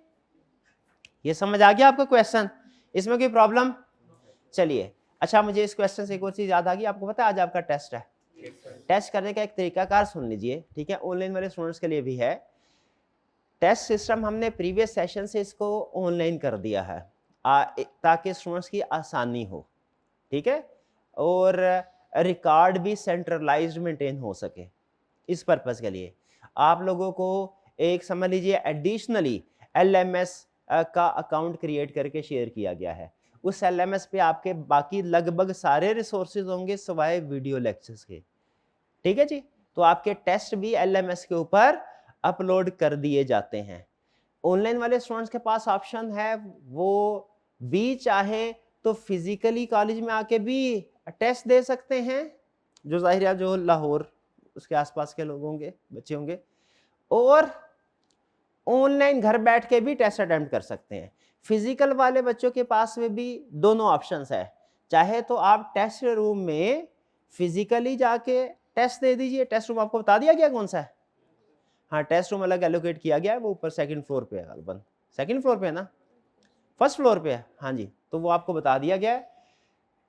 ये समझ आ गया आपको क्वेश्चन, इसमें कोई प्रॉब्लम? चलिए अच्छा, मुझे इस क्वेश्चन से एक और चीज याद आ गई। आपको पता है आज आपका टेस्ट है, टेस्ट करने का एक तरीकाकार सुन लीजिए, ठीक है, ऑनलाइन वाले स्टूडेंट्स के लिए भी है। टेस्ट सिस्टम हमने प्रीवियस सेशन से इसको ऑनलाइन कर दिया है ताकि स्टूडेंट्स की आसानी हो, ठीक है, और रिकॉर्ड भी सेंट्रलाइज्ड मेंटेन हो सके। इस पर्पस के लिए आप लोगों को एक समझ लीजिए एडिशनली LMS का अकाउंट क्रिएट करके शेयर किया गया है। उस LMS पे आपके बाकी लगभग सारे रिसोर्सेज होंगे सिवाय वीडियो लेक्चर्स के, ठीक है जी। तो आपके टेस्ट भी LMS के ऊपर अपलोड कर दिए जाते हैं। ऑनलाइन वाले स्टूडेंट्स के पास ऑप्शन है, वो भी चाहे तो फिजिकली कॉलेज में आके भी टेस्ट दे सकते हैं, जो जाहिर है जो लाहौर उसके आसपास के लोग होंगे, बच्चे होंगे, और ऑनलाइन घर बैठ के भी टेस्ट अटेम्प्ट कर सकते हैं। फिजिकल वाले बच्चों के पास में भी दोनों ऑप्शंस है, चाहे तो आप टेस्ट रूम में फिजिकली जाके टेस्ट दे दीजिए। टेस्ट रूम आपको बता दिया गया कौन सा है? हाँ, टेस्ट रूम अलग एलोकेट किया गया है, वो ऊपर 2nd फ्लोर पे है, गलबन 2nd फ्लोर पे है ना, 1st फ्लोर पे है, हाँ जी, तो वो आपको बता दिया गया है।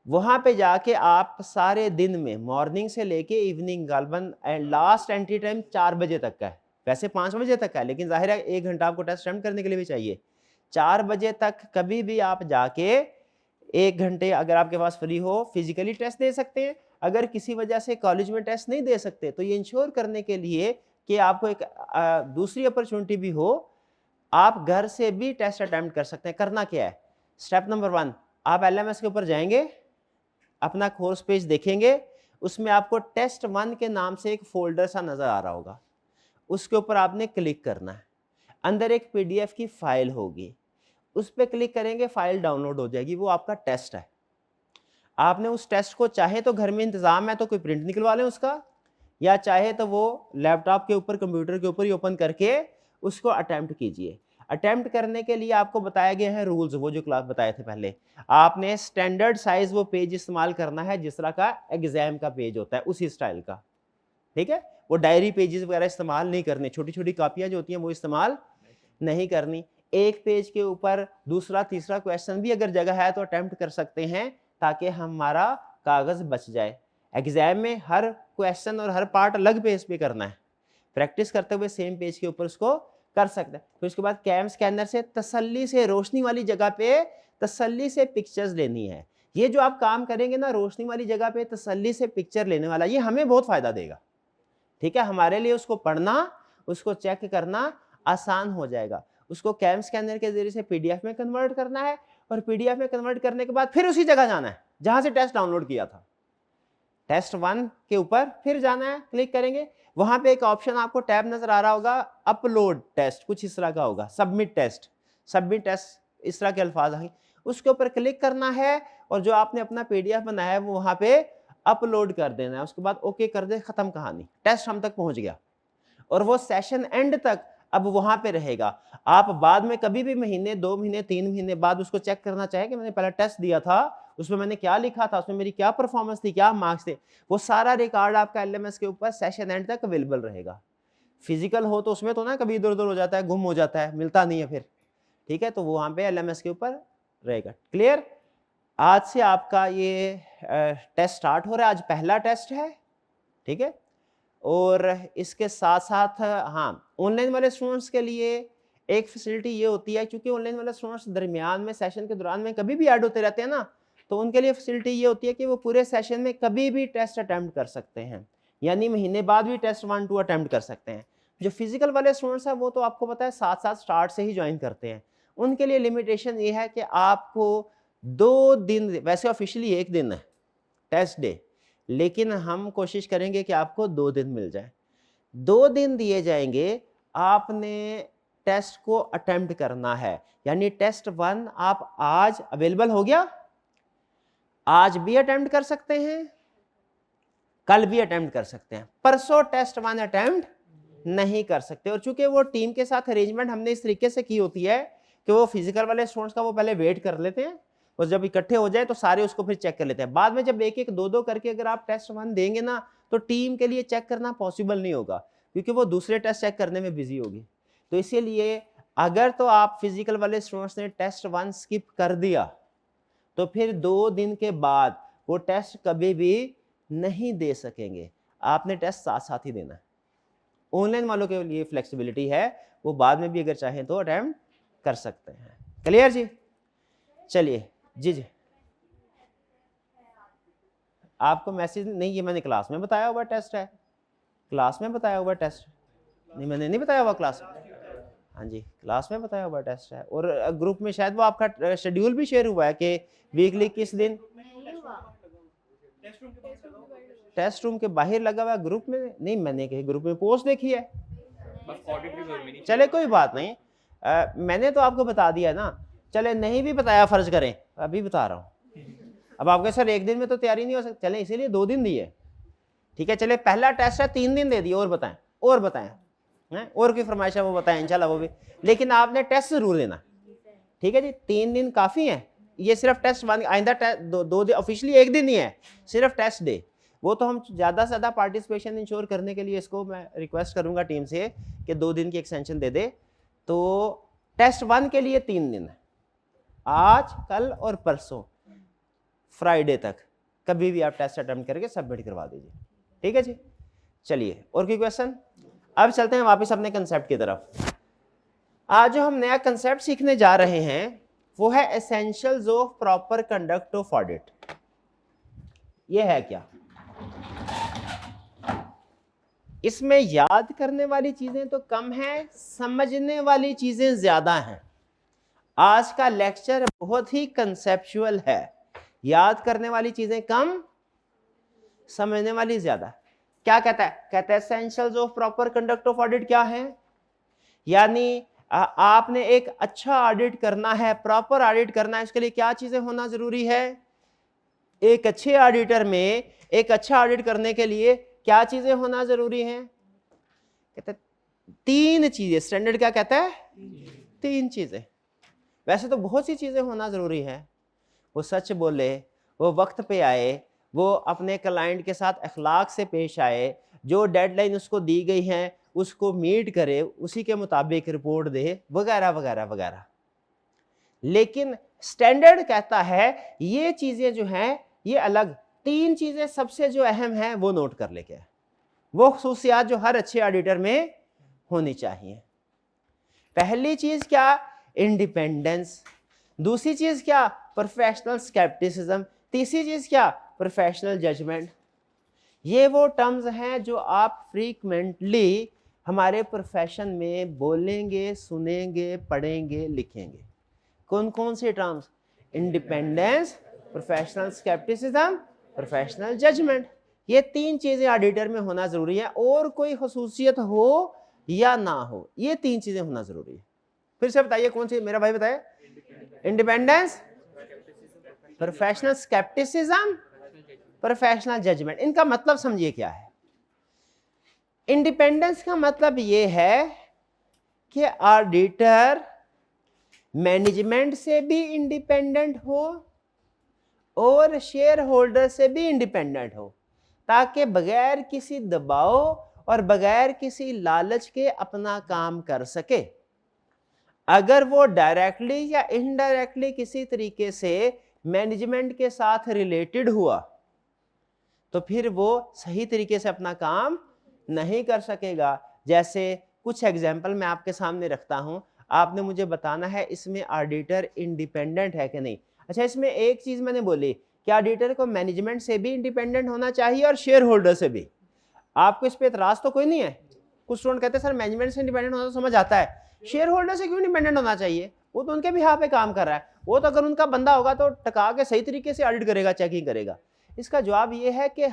वहां पे जाके आप सारे दिन में मॉर्निंग से लेके इवनिंग गलबन एंड लास्ट एंट्री टाइम 4 बजे तक का है, वैसे 5 बजे तक का है, लेकिन जाहिर है 1 घंटा आपको टेस्ट अटेम्प्ट करने के लिए भी चाहिए। 4 बजे तक कभी भी आप जाके 1 घंटे अगर आपके पास फ्री हो फिजिकली टेस्ट दे सकते हैं। अगर किसी वजह से कॉलेज में टेस्ट नहीं दे सकते तो ये इंश्योर करने के लिए कि आपको एक दूसरी अपॉर्चुनिटी भी हो, आप घर से भी टेस्ट अटेम्प्ट कर सकते हैं। करना क्या है? स्टेप नंबर 1, आप LMS के ऊपर जाएंगे, अपना कोर्स पेज देखेंगे, उसमें आपको टेस्ट 1 के नाम से एक फोल्डर सा नजर आ रहा होगा, उसके ऊपर आपने क्लिक करना है। अंदर एक PDF की फाइल होगी, उस पर क्लिक करेंगे, फाइल डाउनलोड हो जाएगी, वो आपका टेस्ट है। आपने उस टेस्ट को चाहे तो घर में इंतजाम है तो कोई प्रिंट निकलवा लें उसका, या चाहे तो वो लैपटॉप के ऊपर कंप्यूटर के ऊपर ही ओपन करके उसको अटेम्प्ट कीजिए। अटेम्प्ट करने के लिए आपको बताया गया है रूल्स, वो जो क्लास बताए थे पहले। आपने स्टैंडर्ड साइज वो पेज इस्तेमाल करना है जिस तरह का एग्जाम का पेज होता है, उसी स्टाइल का, ठीक है। वो डायरी पेजेस वगैरह इस्तेमाल नहीं करने, छोटी छोटी कापियां जो होती हैं वो इस्तेमाल नहीं करनी। एक पेज के ऊपर दूसरा तीसरा क्वेश्चन भी अगर जगह है तो अटेम्प्ट कर सकते हैं, ताकि हमारा कागज बच जाए। एग्जाम में हर क्वेश्चन और हर पार्ट अलग पेज पे करना है, प्रैक्टिस करते हुए सेम पेज के ऊपर उसको कर सकते हैं। फिर उसके बाद कैम स्कैनर से तसल्ली से रोशनी वाली जगह पे तसल्ली से पिक्चर्स लेनी है। ये जो आप काम करेंगे ना रोशनी वाली जगह पे तसल्ली से पिक्चर लेने वाला, ये हमें बहुत फायदा देगा, ठीक है। हमारे लिए उसको पढ़ना, उसको चेक करना आसान हो जाएगा। उसको कैम स्कैनर के जरिए से PDF में कन्वर्ट करना है, और PDF में कन्वर्ट करने के बाद फिर उसी जगह जाना है जहां से टेस्ट डाउनलोड किया था, टेस्ट 1 के ऊपर फिर जाना है, क्लिक करेंगे, वहां पे एक ऑप्शन आपको टैब नजर आ रहा होगा, अपलोड टेस्ट, कुछ इस तरह का होगा, सबमिट टेस्ट, इस तरह के अल्फाज आएंगे, उसके ऊपर क्लिक करना है, और जो आपने अपना PDF बनाया है वो वहां पे अपलोड कर देना है। उसके बाद ओके कर दे, खत्म कहानी, टेस्ट हम तक पहुंच गया, और वो सेशन एंड तक अब वहां पे रहेगा। आप बाद में कभी भी महीने 2 महीने 3 महीने बाद उसको चेक करना चाहे कि मैंने पहला टेस्ट दिया था, उसमें मैंने क्या लिखा था, उसमें मेरी क्या परफॉर्मेंस थी, क्या मार्क्स थे, वो सारा रिकॉर्ड आपका LMS के ऊपर सेशन एंड तक अवेलेबल रहेगा। फिजिकल हो तो उसमें तो ना कभी इधर उधर हो जाता है, गुम हो जाता है, मिलता नहीं है फिर, ठीक है, तो वो वहां पे LMS के ऊपर रहेगा। क्लियर? आज से आपका ये टेस्ट स्टार्ट हो रहा है, आज पहला टेस्ट है, ठीक है। और इसके साथ साथ हाँ, ऑनलाइन वाले स्टूडेंट्स के लिए एक फैसिलिटी ये होती है, क्योंकि ऑनलाइन वाले स्टूडेंट्स दरमियान में सेशन के दौरान में कभी भी ऐड होते रहते हैं ना, तो उनके लिए फैसिलिटी ये होती है कि वो पूरे सेशन में कभी भी टेस्ट अटेम्प्ट कर सकते हैं, यानी महीने बाद भी टेस्ट 1 2 अटेम्प्ट कर सकते हैं। जो फिजिकल वाले स्टूडेंट्स हैं वो तो आपको पता है साथ साथ स्टार्ट से ही ज्वाइन करते हैं, उनके लिए लिमिटेशन ये है कि आपको 2 दिन, वैसे ऑफिशियली 1 दिन है टेस्ट डे, लेकिन हम कोशिश करेंगे कि आपको 2 दिन मिल जाए। 2 दिन दिए जाएंगे, आपने टेस्ट को अटेम्प्ट करना है। यानी टेस्ट 1 आप आज अवेलेबल हो गया, आज भी अटेम्प्ट कर सकते हैं, कल भी अटेम्प्ट कर सकते हैं, परसों टेस्ट 1 अटेम्प्ट नहीं कर सकते। और चूंकि वो टीम के साथ अरेंजमेंट हमने इस तरीके से की होती है कि वो फिजिकल वाले स्टूडेंट्स का वो पहले वेट कर लेते हैं, और जब इकट्ठे हो जाए तो सारे उसको फिर चेक कर लेते हैं। बाद में जब 1-1, 2-2 करके अगर आप टेस्ट 1 देंगे ना, तो टीम के लिए चेक करना पॉसिबल नहीं होगा, क्योंकि वो दूसरे टेस्ट चेक करने में बिजी होगी। तो इसीलिए अगर तो आप फिजिकल वाले स्टूडेंट्स ने टेस्ट 1 स्किप कर दिया, तो फिर 2 दिन के बाद वो टेस्ट कभी भी नहीं दे सकेंगे। आपने टेस्ट साथ साथ ही देना है। ऑनलाइन वालों के लिए फ्लेक्सिबिलिटी है, वो बाद में भी अगर चाहें तो अटेम्प्ट कर सकते हैं। क्लियर जी? चलिए जी। आपको मैसेज नहीं, ये मैंने क्लास में बताया हुआ टेस्ट है, क्लास में बताया हुआ टेस्ट नहीं, मैंने नहीं बताया हुआ क्लास में। हाँ जी, क्लास में बताया हुआ टेस्ट है, और ग्रुप में शायद वो आपका शेड्यूल भी शेयर हुआ है कि वीकली किस दिन। टेस्ट रूम के बाहर लगा हुआ, ग्रुप में नहीं, मैंने कहीं ग्रुप में पोस्ट देखी है। चले कोई बात नहीं, मैंने तो आपको बता दिया ना। चले नहीं भी बताया, फर्ज करें अभी बता रहा हूँ। अब आपके सर 1 दिन में तो तैयारी नहीं हो सकती, चले इसीलिए 2 दिन दिए, ठीक है। चले पहला टेस्ट है 3 दिन दे दिए, और बताएं और की फरमाइश है वो बताएं इंशाल्लाह वो भी, लेकिन आपने टेस्ट जरूर लेना, ठीक है जी। 3 दिन काफ़ी हैं, ये सिर्फ टेस्ट 1, आइंदा 2 दिन ऑफिशियली 1 दिन ही है, सिर्फ टेस्ट डे। वो तो हम ज़्यादा से ज़्यादा पार्टिसिपेशन इंश्योर करने के लिए इसको मैं रिक्वेस्ट करूँगा टीम से कि 2 दिन की एक्सटेंशन दे दे। तो टेस्ट 1 के लिए 3 दिन है, आज, कल और परसों, फ्राइडे तक कभी भी आप टेस्ट अटेम्प्ट करके सबमिट करवा दीजिए, ठीक है जी। चलिए, और कोई क्वेश्चन? अब चलते हैं वापस अपने कंसेप्ट की तरफ। आज जो हम नया कंसेप्ट सीखने जा रहे हैं वो है essentials of proper conduct of audit. ये है क्या? इसमें याद करने वाली चीजें तो कम है, समझने वाली चीजें ज्यादा हैं। आज का लेक्चर बहुत ही कंसेप्चुअल है, याद करने वाली चीजें कम, समझने वाली ज्यादा। क्या कहता है? कहता है essentials of proper conduct of audit क्या है? यानी आपने एक अच्छा ऑडिट करना है, प्रॉपर ऑडिट करना है, इसके लिए क्या चीजें होना जरूरी है? एक अच्छे ऑडिटर में एक अच्छा ऑडिट करने के लिए क्या चीजें होना जरूरी हैं? कहता है 3 चीजें। स्टैंडर्ड क्या कहता है? 3 चीजें। वैसे तो बहुत सी चीजें होना जरूरी है, वो सच बोले, वो वक्त पे आए, वो अपने क्लाइंट के साथ अखलाक से पेश आए, जो डेडलाइन उसको दी गई है उसको मीट करे, उसी के मुताबिक रिपोर्ट दे, वगैरह वगैरह वगैरह। लेकिन स्टैंडर्ड कहता है ये चीजें जो हैं ये अलग, 3 चीजें सबसे जो अहम है वो नोट कर लेके, वो खुसूसियात जो हर अच्छे ऑडिटर में होनी चाहिए। पहली चीज क्या? इंडिपेंडेंस। दूसरी चीज क्या? Professional scepticism. तीसरी चीज क्या? Professional judgement. ये वो टर्म्स हैं जो आप फ्रीक्वेंटली हमारे प्रोफेशन में बोलेंगे, सुनेंगे, पढ़ेंगे, लिखेंगे। कौन कौन से terms? Independence, professional scepticism, professional judgement. ये 3 चीजें ऑडिटर में होना जरूरी है, और कोई खसूसियत हो या ना हो, ये 3 चीजें होना जरूरी है। फिर से बताइए कौन सी, मेरा भाई बताए। Independence, professional scepticism, professional judgement. इनका मतलब समझिए क्या है। इंडिपेंडेंस का मतलब ये है कि ऑडिटर मैनेजमेंट से भी इंडिपेंडेंट हो और शेयर होल्डर से भी इंडिपेंडेंट हो, ताकि बगैर किसी दबाव और बगैर किसी लालच के अपना काम कर सके। अगर वो डायरेक्टली या इनडायरेक्टली किसी तरीके से मैनेजमेंट के साथ रिलेटेड हुआ तो फिर वो सही तरीके से अपना काम नहीं कर सकेगा। जैसे कुछ एग्जाम्पल मैं आपके सामने रखता हूं, आपने मुझे बताना है इसमें ऑडिटर इंडिपेंडेंट है कि नहीं। अच्छा, इसमें एक चीज मैंने बोली कि ऑडिटर को मैनेजमेंट से भी इंडिपेंडेंट होना चाहिए और शेयर होल्डर से भी। आपको इस पे एतराज तो कोई नहीं है? कुछ स्टूडेंट कहते हैं सर मैनेजमेंट से इंडिपेंडेंट होना तो समझ आता है, शेयर होल्डर से क्यों इंडिपेंडेंट होना चाहिए? वो तो उनके भी यहाँ पे काम कर रहा है। वो तो अगर उनका बंदा होगा तो टका के सही तरीके से ऑडिट करेगा, चेकिंग करेगा। इसका जवाब ये है कि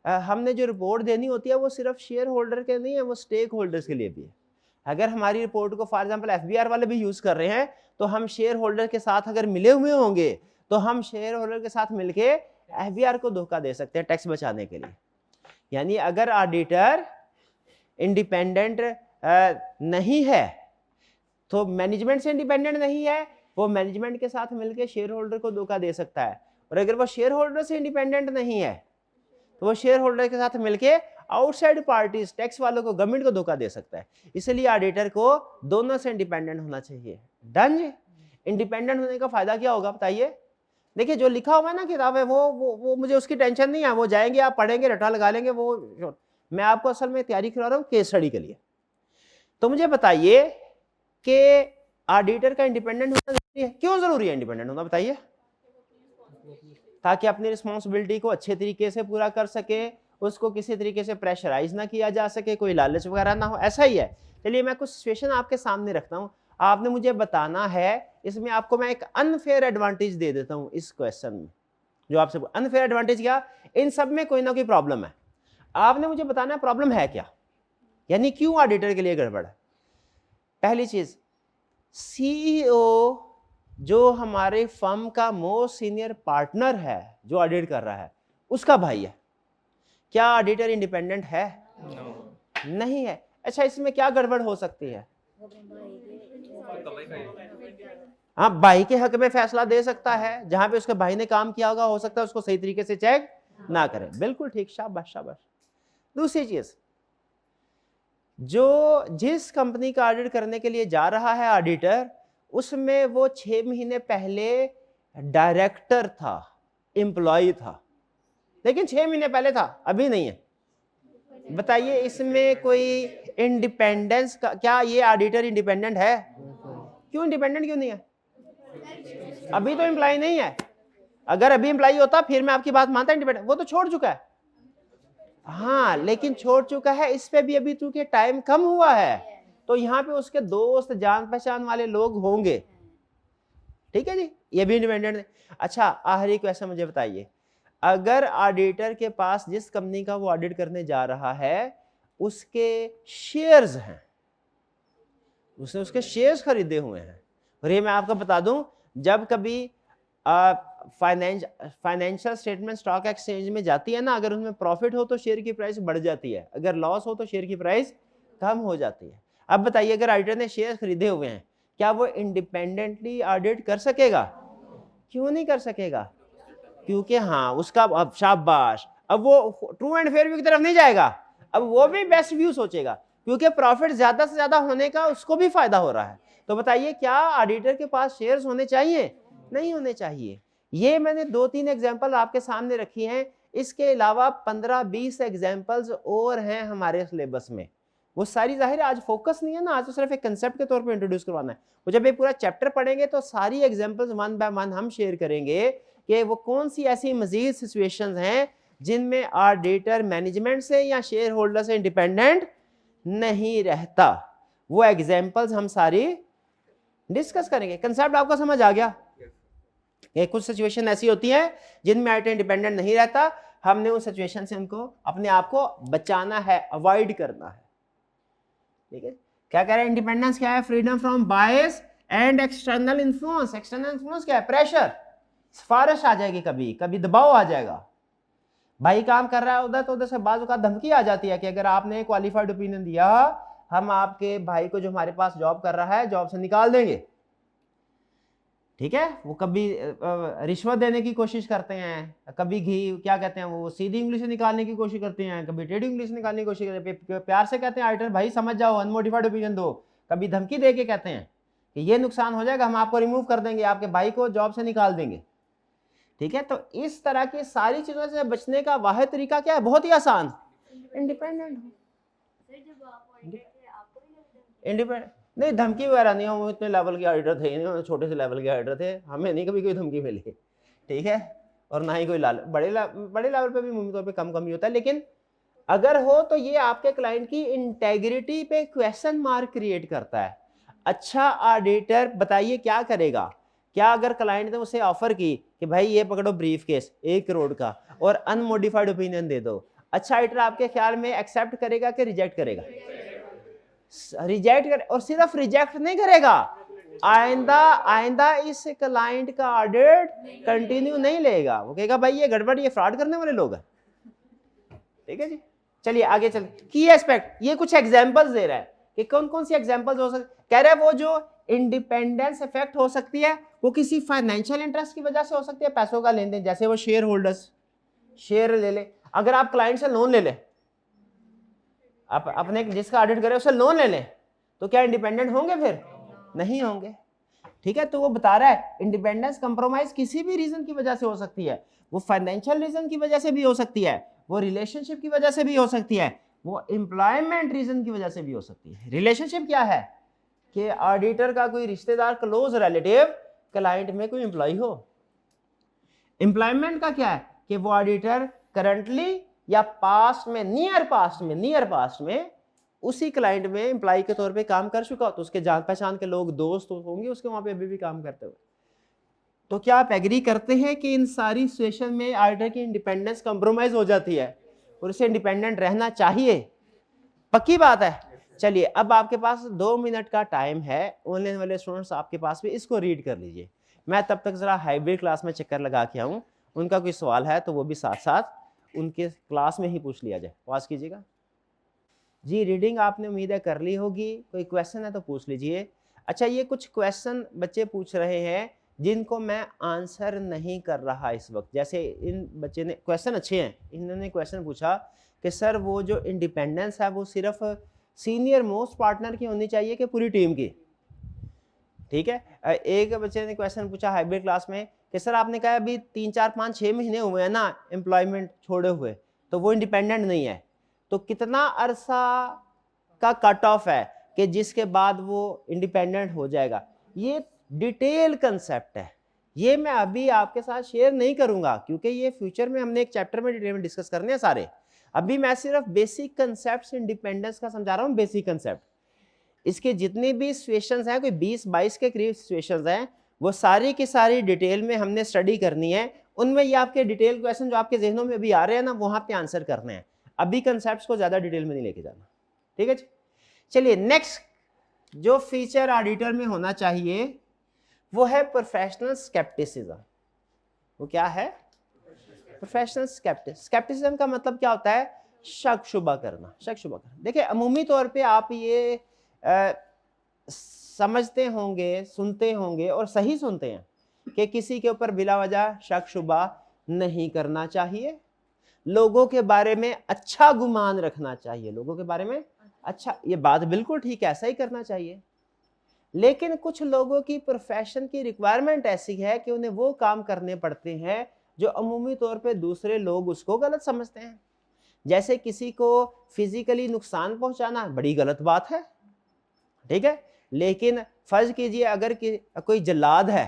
हमने जो रिपोर्ट देनी होती है वो सिर्फ शेयर होल्डर के नहीं है, वो स्टेक होल्डर्स के लिए भी है। अगर हमारी रिपोर्ट को फॉर एग्जांपल एफबीआर वाले भी यूज कर रहे हैं तो हम शेयर होल्डर के साथ अगर मिले हुए होंगे तो हम शेयर होल्डर के साथ मिलके एफबीआर को धोखा दे सकते हैं टैक्स बचाने के लिए। यानी अगर ऑडिटर इंडिपेंडेंट नहीं है तो मैनेजमेंट से इंडिपेंडेंट नहीं है, वो मैनेजमेंट के साथ मिलके शेयर होल्डर को धोखा दे सकता है। और अगर वो शेयर होल्डर से इंडिपेंडेंट नहीं है तो वो शेयर होल्डर के साथ मिलके आउटसाइड पार्टीज, टैक्स वालों को, गवर्नमेंट को धोखा दे सकता है। इसलिए ऑडिटर को दोनों से इंडिपेंडेंट होना चाहिए। डन जी। इंडिपेंडेंट होने का फायदा क्या होगा बताइए? देखिए जो लिखा हुआ है ना किताब है वो मुझे उसकी टेंशन नहीं है, वो जाएंगे आप पढ़ेंगे, रटा लगा लेंगे। वो मैं आपको असल में तैयारी करा रहा हूँ केस स्टडी के लिए। तो मुझे बताइए कि ऑडिटर का इंडिपेंडेंट होना जरूरी है। क्यों जरूरी है इंडिपेंडेंट होना बताइए? ताकि अपनी रिस्पॉन्सिबिलिटी को अच्छे तरीके से पूरा कर सके, उसको किसी तरीके से प्रेशराइज ना किया जा सके, कोई लालच वगैरह ना हो, ऐसा ही है। चलिए मैं कुछ सिचुएशन आपके सामने रखता हूँ, आपने मुझे बताना है। इसमें आपको मैं एक अनफेयर एडवांटेज दे देता हूँ इस क्वेश्चन में। जो आपसे अनफेयर एडवांटेज क्या? इन सब में कोई ना कोई प्रॉब्लम है, आपने मुझे बताना है प्रॉब्लम है क्या, यानी क्यों ऑडिटर के लिए गड़बड़ है। पहली चीज, सीईओ जो हमारे फर्म का मोस्ट सीनियर पार्टनर है जो ऑडिट कर रहा है, उसका भाई है। क्या ऑडिटर इंडिपेंडेंट है? नहीं है। अच्छा इसमें क्या गड़बड़ हो सकती है? हाँ, भाई के हक में फैसला दे सकता है, जहां पे उसके भाई ने काम किया होगा हो सकता है उसको सही तरीके से चेक ना करे। बिल्कुल ठीक, शाबाश शाबाश। दूसरी चीज, जो जिस कंपनी का ऑडिट करने के लिए जा रहा है ऑडिटर, उसमें वो 6 महीने पहले डायरेक्टर था, एम्प्लॉय था, लेकिन 6 महीने पहले था, अभी नहीं है। बताइए इसमें कोई इंडिपेंडेंस का क्या? ये ऑडिटर इंडिपेंडेंट है? क्यों इंडिपेंडेंट क्यों नहीं है? अभी तो एम्प्लॉय नहीं है। अगर अभी एम्प्लॉय होता फिर मैं आपकी बात मानता इंडिपेंडेंट। वो तो छोड़ चुका है। हाँ लेकिन छोड़ चुका है, इस पे भी अभी चूंकि टाइम कम हुआ है तो यहाँ पे उसके दोस्त, जान पहचान वाले लोग होंगे। ठीक है जी, ये भी इंडिपेंडेंट है। अच्छा आखिरी क्वेश्चन मुझे बताइए, अगर ऑडिटर के पास जिस कंपनी का वो ऑडिट करने जा रहा है उसके शेयर्स हैं, उसने उसके शेयर्स खरीदे हुए हैं, और ये मैं आपको बता दूं, जब कभी फाइनेंशियल स्टेटमेंट स्टॉक एक्सचेंज में जाती है ना, अगर उसमें प्रॉफिट हो तो शेयर की प्राइस बढ़ जाती है, अगर लॉस हो तो शेयर की प्राइस कम हो जाती है। अब बताइए अगर ऑडिटर ने शेयर खरीदे हुए हैं, क्या वो इंडिपेंडेंटली ऑडिट कर सकेगा? क्यों नहीं कर सकेगा? क्योंकि हाँ उसका, अब शाबाश, अब वो ट्रू एंड फेयर व्यू की तरफ नहीं जाएगा, अब वो भी बेस्ट व्यू सोचेगा, क्योंकि प्रॉफिट ज्यादा से ज्यादा होने का उसको भी फायदा हो रहा है। तो बताइए क्या ऑडिटर के पास शेयर्स होने चाहिए? नहीं होने चाहिए। ये मैंने 2-3 एग्जांपल आपके सामने रखी हैं, इसके अलावा 15-20 एग्जांपल्स और हैं हमारे सिलेबस में। वो सारी जाहिर आज फोकस नहीं है ना, आज तो सिर्फ एक कंसेप्ट के तौर पे इंट्रोड्यूस करवाना है। वो जब ये पूरा चैप्टर पढ़ेंगे तो सारी एग्जांपल्स वन बाय वन हम शेयर करेंगे कि वो कौन सी ऐसी मजीद सिचुएशंस हैं जिनमें ऑडिटर मैनेजमेंट से या शेयर होल्डर से इंडिपेंडेंट नहीं रहता। वो एग्जांपल्स हम सारी डिस्कस करेंगे। कंसेप्ट आपको समझ आ गया? ये कुछ सिचुएशन ऐसी होती हैं जिनमें ऑडिटर इंडिपेंडेंट नहीं रहता, हमने उन सिचुएशन से उनको अपने आप को बचाना है, अवॉइड करना है। ठीक है, क्या कह रहे हैं? इंडिपेंडेंस क्या है? Freedom from bias and external influence. External influence क्या है? प्रेशर, सिफारिश आ जाएगी, कभी कभी दबाव आ जाएगा। भाई काम कर रहा है उधर, तो उधर से बाजू का धमकी आ जाती है कि अगर आपने क्वालिफाइड ओपिनियन दिया, हम आपके भाई को जो हमारे पास जॉब कर रहा है जॉब से निकाल देंगे। ठीक है, वो कभी रिश्वत देने की कोशिश करते हैं, कभी क्या कहते हैं वो सीधी इंग्लिश से निकालने की कोशिश करते हैं, कभी टेढ़ी इंग्लिश निकालने की कोशिश करते हैं। प्यार से कहते हैं ऑडिटर भाई समझ जाओ, अनमोडिफाइड ओपिनियन दो। कभी धमकी दे के कहते हैं कि ये नुकसान हो जाएगा, हम आपको रिमूव कर देंगे, आपके भाई को जॉब से निकाल देंगे। ठीक है, तो इस तरह की सारी चीजों से बचने का वाहिद तरीका क्या है? बहुत ही आसान, इंडिपेंडेंट हो। इंडिपेंडेंट नहीं, धमकी वगैरह नहीं, हम इतने लेवल के ऑडिटर थे नहीं, छोटे से लेवल के ऑडिटर थे, हमें नहीं कभी कोई धमकी मिली। ठीक है, और ना ही कोई बड़े लेवल पे भी मुमकिन तौर पे कम ही होता है, लेकिन अगर हो तो ये आपके क्लाइंट की इंटेग्रिटी पे क्वेश्चन मार्क क्रिएट करता है। अच्छा ऑडिटर बताइए क्या करेगा? क्या अगर क्लाइंट ने उसे ऑफर की कि भाई ये पकड़ो ब्रीफ केस 1 करोड़ का और अनमोडिफाइड ओपिनियन दे दो, अच्छा ऑडिटर आपके ख्याल में एक्सेप्ट करेगा कि रिजेक्ट करेगा? रिजेक्ट कर, और सिर्फ रिजेक्ट नहीं करेगा, आइंदा आइंदा इस क्लाइंट का ऑडिट कंटिन्यू नहीं लेगा। वो कहेगा भाई ये गड़बड़, ये फ्रॉड करने वाले लोग हैं। ठीक है जी, चलिए आगे चल। की एस्पेक्ट, ये कुछ एग्जांपल्स दे रहा है कि कौन कौन सी एग्जांपल्स हो सकती, कह रहा है वो जो इंडिपेंडेंस इफेक्ट हो सकती है वो किसी फाइनेंशियल इंटरेस्ट की वजह से हो सकती है, पैसों का लेन देन, जैसे वो शेयर होल्डर्स शेयर ले ले, अगर आप क्लाइंट से लोन ले ले, आप अपने जिसका ऑडिट करे उससे लोन ले ले, तो क्या इंडिपेंडेंट होंगे? फिर नहीं होंगे। ठीक है, तो वो बता रहा है इंडिपेंडेंस कंप्रोमाइज किसी भी रीजन की वजह से हो सकती है, वो फाइनेंशियल रीजन की वजह से भी हो सकती है, वो रिलेशनशिप की वजह से भी हो सकती है, वो एम्प्लॉयमेंट रीजन की वजह से भी हो सकती है। रिलेशनशिप क्या है कि ऑडिटर का कोई रिश्तेदार, क्लोज रिलेटिव क्लाइंट में कोई एम्प्लॉय हो। एम्प्लॉयमेंट का क्या है कि वो ऑडिटर करंटली या पास्ट में, नियर पास्ट में उसी क्लाइंट में एम्प्लॉय के तौर पे काम कर चुका हो, तो उसके जान पहचान के लोग, दोस्त होंगे उसके वहां पे अभी भी काम करते हुए। तो क्या आप एग्री करते हैं कि इन सारी सिचुएशन में ऑडिटर की इंडिपेंडेंस कंप्रोमाइज हो जाती है और उसे इंडिपेंडेंट रहना चाहिए? पक्की बात है। चलिए अब आपके पास 2 मिनट का टाइम है, ऑनलाइन वाले स्टूडेंट्स आपके पास भी, इसको रीड कर लीजिए। मैं तब तक जरा हाइब्रिड क्लास में चक्कर लगा के आऊँ, उनका कोई सवाल है तो वो भी साथ साथ उनके क्लास में ही पूछ लिया जाए। पास कीजिएगा जी। रीडिंग आपने उम्मीद है कर ली होगी, कोई क्वेश्चन है तो पूछ लीजिए। अच्छा, ये कुछ क्वेश्चन बच्चे पूछ रहे हैं जिनको मैं आंसर नहीं कर रहा इस वक्त। जैसे इन बच्चे ने क्वेश्चन अच्छे हैं, इन्होंने क्वेश्चन पूछा कि सर वो जो इंडिपेंडेंस है वो सिर्फ सीनियर मोस्ट पार्टनर की होनी चाहिए कि पूरी टीम की? ठीक है, एक बच्चे ने क्वेश्चन पूछा हाइब्रिड क्लास में कि सर आपने कहा अभी 3, 4, 5, 6 महीने हुए हैं ना एम्प्लॉयमेंट छोड़े हुए, तो वो इंडिपेंडेंट नहीं है, तो कितना अरसा का कट ऑफ है कि जिसके बाद वो इंडिपेंडेंट हो जाएगा? ये डिटेल कंसेप्ट है, ये मैं अभी आपके साथ शेयर नहीं करूंगा क्योंकि ये फ्यूचर में हमने एक चैप्टर में डिटेल में डिस्कस करने हैं सारे। अभी मैं सिर्फ बेसिक कंसेप्ट इंडिपेंडेंस का समझा रहा हूँ, बेसिक कंसेप्ट। इसके जितनी भी सिचुएशंस हैं, कोई 20-22 के करीब सिचुएशंस हैं, वो सारी की सारी डिटेल में हमने स्टडी करनी है। उनमें ये आपके डिटेल क्वेश्चन जो आपके जहनों में अभी आ रहे हैं ना, वहां पे आंसर करने हैं। अभी कंसेप्ट्स को ज्यादा डिटेल में नहीं लेके जाना। ठीक है जी, चलिए नेक्स्ट जो फीचर ऑडिटर में होना चाहिए वो है प्रोफेशनल स्केप्टिसिज्म। वो क्या है? प्रोफेशनल स्केप्टिसिज्म का मतलब क्या होता है? शक शुबा करना, शक शुबा करना। देखिए अमूमी तौर पे आप ये समझते होंगे, सुनते होंगे और सही सुनते हैं कि किसी के ऊपर बिला वजह शक शुबा नहीं करना चाहिए, लोगों के बारे में अच्छा गुमान रखना चाहिए, लोगों के बारे में अच्छा, ये बात बिल्कुल ठीक है, ऐसा ही करना चाहिए। लेकिन कुछ लोगों की प्रोफेशन की रिक्वायरमेंट ऐसी है कि उन्हें वो काम करने पड़ते हैं जो अमूमी तौर पे दूसरे लोग उसको गलत समझते हैं। जैसे किसी को फिजिकली नुकसान पहुंचाना बड़ी गलत बात है, ठीक है, लेकिन फर्ज कीजिए अगर कोई जल्लाद है,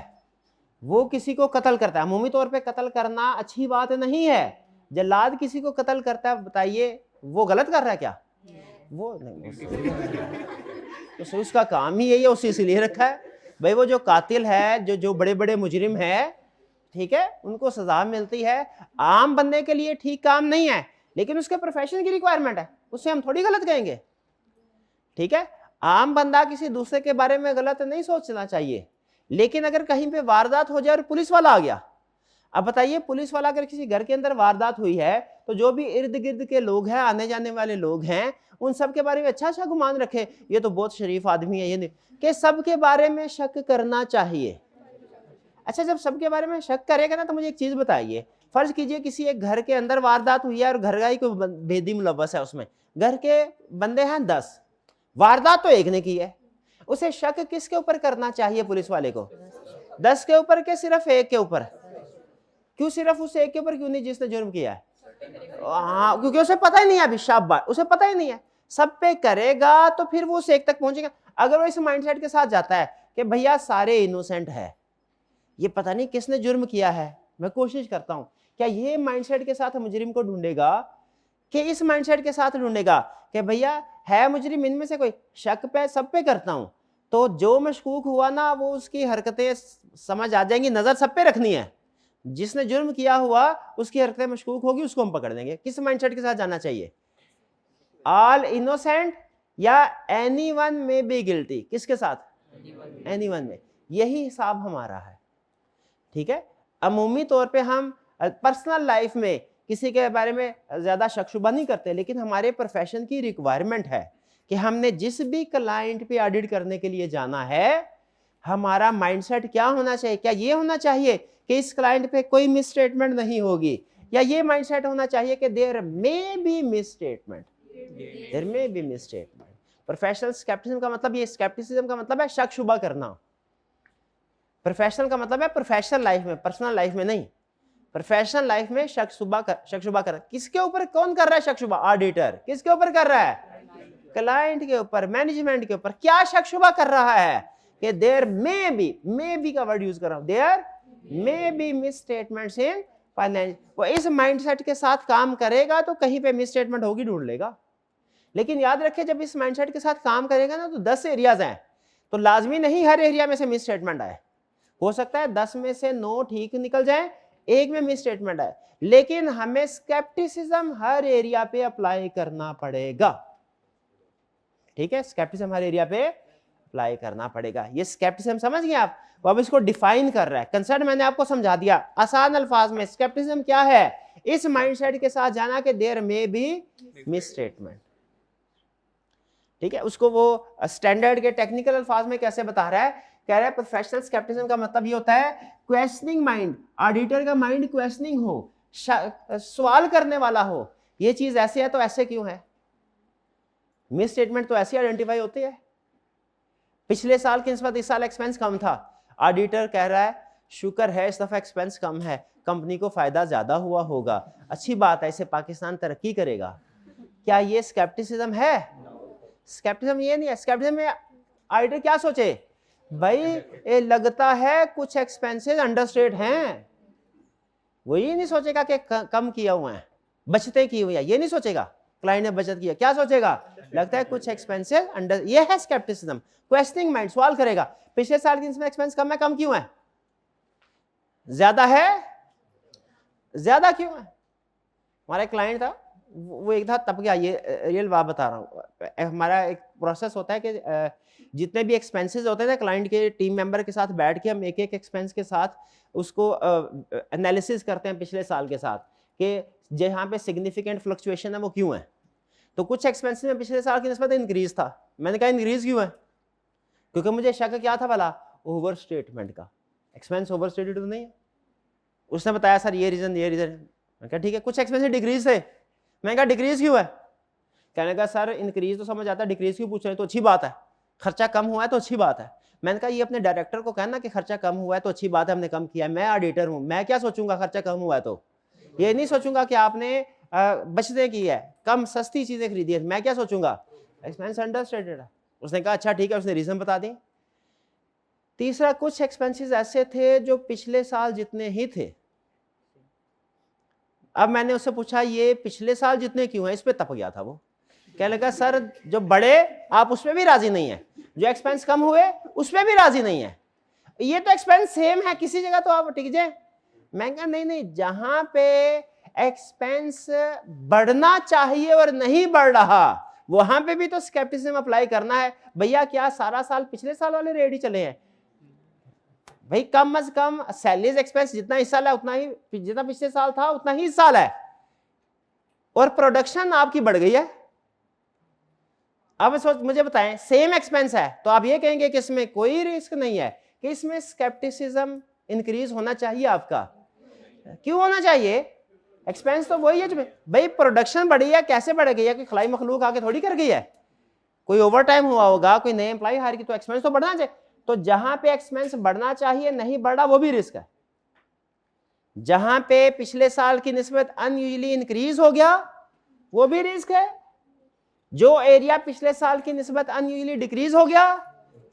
वो किसी को कत्ल करता है, अमूमी तौर पे कत्ल करना अच्छी बात नहीं है, जल्लाद किसी को कत्ल करता है, बताइए वो गलत कर रहा है क्या? वो नहीं, तो उसका काम ही यही है, उसे इसलिए रखा है भाई वो जो कातिल है, जो बड़े बड़े मुजरिम है, ठीक है, उनको सजा मिलती है। आम बंदे के लिए ठीक काम नहीं है, लेकिन उसके प्रोफेशन की रिक्वायरमेंट है, उससे हम थोड़ी गलत कहेंगे। ठीक है, आम बंदा किसी दूसरे के बारे में गलत नहीं सोचना चाहिए, लेकिन अगर कहीं पे वारदात हो जाए और पुलिस वाला आ गया, अब बताइए पुलिस वाला अगर किसी घर के अंदर वारदात हुई है तो जो भी इर्द गिर्द के लोग हैं, आने जाने वाले लोग हैं, उन सब के बारे में अच्छा अच्छा गुमान रखे, ये तो बहुत शरीफ आदमी है, ये नहीं कि सबके बारे में शक करना चाहिए। अच्छा, जब सबके बारे में शक करेगा ना, तो मुझे एक चीज बताइए, फर्ज कीजिए किसी एक घर के अंदर वारदात हुई है और घर का ही कोई भेदी मुलव्वस है, उसमें घर के बंदे हैं 10, वारदात तो एक ने की है, उसे शक किसके ऊपर करना चाहिए पुलिस वाले को? 10 के ऊपर के सिर्फ एक के ऊपर? क्यों सिर्फ उस एक के ऊपर क्यों नहीं जिसने जुर्म किया है? हाँ, क्योंकि उसे पता ही नहीं है, अभी शाबाश, उसे पता ही नहीं है, सब पे करेगा तो फिर वो उस एक तक पहुंचेगा। अगर वो इस माइंडसेट के साथ जाता है कि भैया सारे इनोसेंट है, ये पता नहीं किसने जुर्म किया है, मैं कोशिश करता हूं, क्या ये माइंडसेट के साथ मुजरिम को ढूंढेगा कि इस माइंडसेट के साथ ढूंढेगा कि भैया है मुजरिम, इनमें से कोई शक पे सब पे करता हूं, तो जो मशकूक हुआ ना वो उसकी हरकतें समझ आ जाएंगी, नजर सब पे रखनी है। जिसने जुर्म किया हुआ उसकी हरकतें मशकूक होगी, उसको हम पकड़ लेंगे। किस माइंडसेट के साथ जाना चाहिए? ऑल इनोसेंट या एनीवन में बी गिल्टी, किसके साथ? एनीवन में। यही हिसाब हमारा है, ठीक है। अमूमी तौर पे हम पर्सनल लाइफ में किसी के बारे में ज्यादा शक शुबा नहीं करते, लेकिन हमारे प्रोफेशन की रिक्वायरमेंट है कि हमने जिस भी क्लाइंट पे ऑडिट करने के लिए जाना है, हमारा माइंडसेट क्या होना चाहिए? क्या ये होना चाहिए कि इस क्लाइंट पे कोई मिस स्टेटमेंट नहीं होगी, या ये माइंडसेट होना चाहिए कि there may be misstatement, there may be misstatement. Professional scepticism का मतलब, ये स्केप्टिसिज्म का मतलब है शक शुबा करना। प्रोफेशनल का मतलब है प्रोफेशनल लाइफ में, पर्सनल लाइफ में नहीं। प्रोफेशनल लाइफ में शक शुबा कर, किसके ऊपर कौन कर रहा है शक शुबा? ऑडिटर। किसके ऊपर कर रहा है? क्लाइंट के ऊपर, मैनेजमेंट के ऊपर। क्या शक शुबा कर रहा है? कि देयर मे बी का वर्ड यूज कर रहा हूं, there may be misstatements in finance. वो इस माइंडसेट के साथ काम करेगा तो कहीं पे मिस स्टेटमेंट होगी, ढूंढ लेगा। लेकिन याद रखें, जब इस माइंडसेट के साथ काम करेगा ना, तो 10 एरियाज हैं, तो लाजमी नहीं हर एरिया में से मिस स्टेटमेंट आए। हो सकता है 10 में से 9 ठीक निकल जाए, एक में मिस स्टेटमेंट आए, लेकिन हमें स्केप्टिसिज्म हर एरिया पे अप्लाई करना पड़ेगा, ठीक है। स्केप्टिसिज्म हर एरिया पे अप्लाई करना पड़ेगा। ये स्केप्टिसिज्म समझ गए आप? वो अब इसको डिफाइन कर रहा है। कंसेप्ट मैंने आपको समझा दिया आसान अल्फाज में। स्केप्टिसिज्म क्या है? इस माइंडसेट के साथ जाना कि there may be misstatement, ठीक है। उसको वो स्टैंडर्ड के टेक्निकल अल्फाज में कैसे बता रहा है? कह रहा है प्रोफेशनल स्केप्टिसिज्म का मतलब ये होता है क्वेश्चनिंग माइंड, ऑडिटर का माइंड क्वेश्चनिंग हो, सवाल करने वाला हो। ये चीज ऐसे है तो ऐसे क्यों है? मिस स्टेटमेंट तो ऐसे आइडेंटिफाई होती है। पिछले साल की निस्बत इस साल एक्सपेंस कम था, ऑडिटर कह रहा है शुक्र है इस दफा एक्सपेंस कम है, कंपनी को फायदा ज्यादा हुआ होगा, अच्छी बात है, इससे पाकिस्तान तरक्की करेगा। क्या ये स्केप्टिसिज्म है? स्केप्टिसिज्म ये नहीं है। स्केप्टिसिज्म में ऑडिटर क्या सोचे? भाई ये लगता है कुछ एक्सपेंसेस अंडरस्टेट हैं। वो ये नहीं सोचेगा कि कम किया हुआ है, बचते की हुई है, ये नहीं सोचेगा। क्लाइंट ने बचत किया, क्या सोचेगा? लगता है कुछ एक्सपेंसेस अंडर। ये है स्केप्टिसिज्म, क्वेश्चनिंग माइंड, सवाल करेगा पिछले साल की इसमें एक्सपेंस कम है, कम क्यों है? ज्यादा है, ज्यादा क्यों है? हमारा एक क्लाइंट था, वो एक था तब गया, ये रियल बात बता रहा हूँ। हमारा एक प्रोसेस होता है कि जितने भी एक्सपेंसेस होते हैं ना, क्लाइंट के टीम मेंबर के साथ बैठ के हम एक एक एक्सपेंस के साथ उसको एनालिसिस करते हैं पिछले साल के साथ, कि जहाँ पे सिग्निफिकेंट फ्लक्चुएशन है वो क्यों है। तो कुछ एक्सपेंसेस में पिछले साल की निस्बत इंक्रीज था। मैंने कहा इंक्रीज क्यों है? क्योंकि मुझे शक क्या था भला? ओवर स्टेटमेंट का। एक्सपेंस ओवर स्टेटेड तो नहीं है। उसने बताया सर ये रीजन, ये रीजन। मैंने कहा ठीक है। कुछ एक्सपेंसेस डिक्रीज थे। मैंने कहा डिक्रीज क्यों है? कहने का सर इंक्रीज तो समझ आता है, डिक्रीज क्यों पूछ रहे हैं? तो अच्छी बात है, खर्चा कम हुआ है तो अच्छी बात है। मैंने कहा ये अपने डायरेक्टर को कहना कि खर्चा कम हुआ है तो अच्छी बात है, हमने कम किया है। मैं ऑडिटर हूं, मैं क्या सोचूंगा खर्चा कम हुआ है तो? ये नहीं सोचूंगा कि आपने बचते की है, कम सस्ती चीजें खरीदी है। मैं क्या सोचूंगा? एक्सपेंस अंडरस्टेटेड है। उसने कहा अच्छा ठीक है, उसने रीजन बता दी। तीसरा, कुछ एक्सपेंसेस ऐसे थे जो पिछले साल जितने ही थे। अब मैंने उससे पूछा ये पिछले साल जितने क्यों है? इस पे तप गया था वो। कहने लगा सर जो बढ़े आप उसमें भी राजी नहीं है, जो एक्सपेंस कम हुए उसमें भी राजी नहीं है, ये तो एक्सपेंस सेम है, किसी जगह तो आप टिक जाए। मैं कहा नहीं, जहां पे एक्सपेंस बढ़ना चाहिए और नहीं बढ़ रहा वहां पे भी तो स्केप्टिसिज्म अप्लाई करना है। भैया क्या सारा साल पिछले साल वाले रेट ही चले हैं? भाई कम अज कम सैलरीज एक्सपेंस जितना इस साल है उतना ही, जितना पिछले साल था उतना ही इस साल है, और प्रोडक्शन आपकी बढ़ गई है। अब सोच मुझे बताएं, सेम एक्सपेंस है तो आप ये कहेंगे कि इसमें कोई रिस्क नहीं है, कि इसमें स्केप्टिसिज्म इंक्रीज होना चाहिए आपका। क्यों होना चाहिए? एक्सपेंस तो वही है जो भाई प्रोडक्शन बढ़ी है। कैसे बढ़ गई है? कि खलाई मखलूक आके थोड़ी कर गई है, कोई ओवर टाइम हुआ होगा, कोई नए एम्प्लॉय हायर की, तो एक्सपेंस तो बढ़ना चाहिए। तो जहां पे एक्सपेंस बढ़ना चाहिए नहीं बढ़ा वो भी रिस्क है। जहां पे पिछले साल की निस्बत अनयूजुअली इंक्रीज हो गया वो भी रिस्क है। जो एरिया पिछले साल की निस्बत अनयूजुअली डिक्रीज हो गया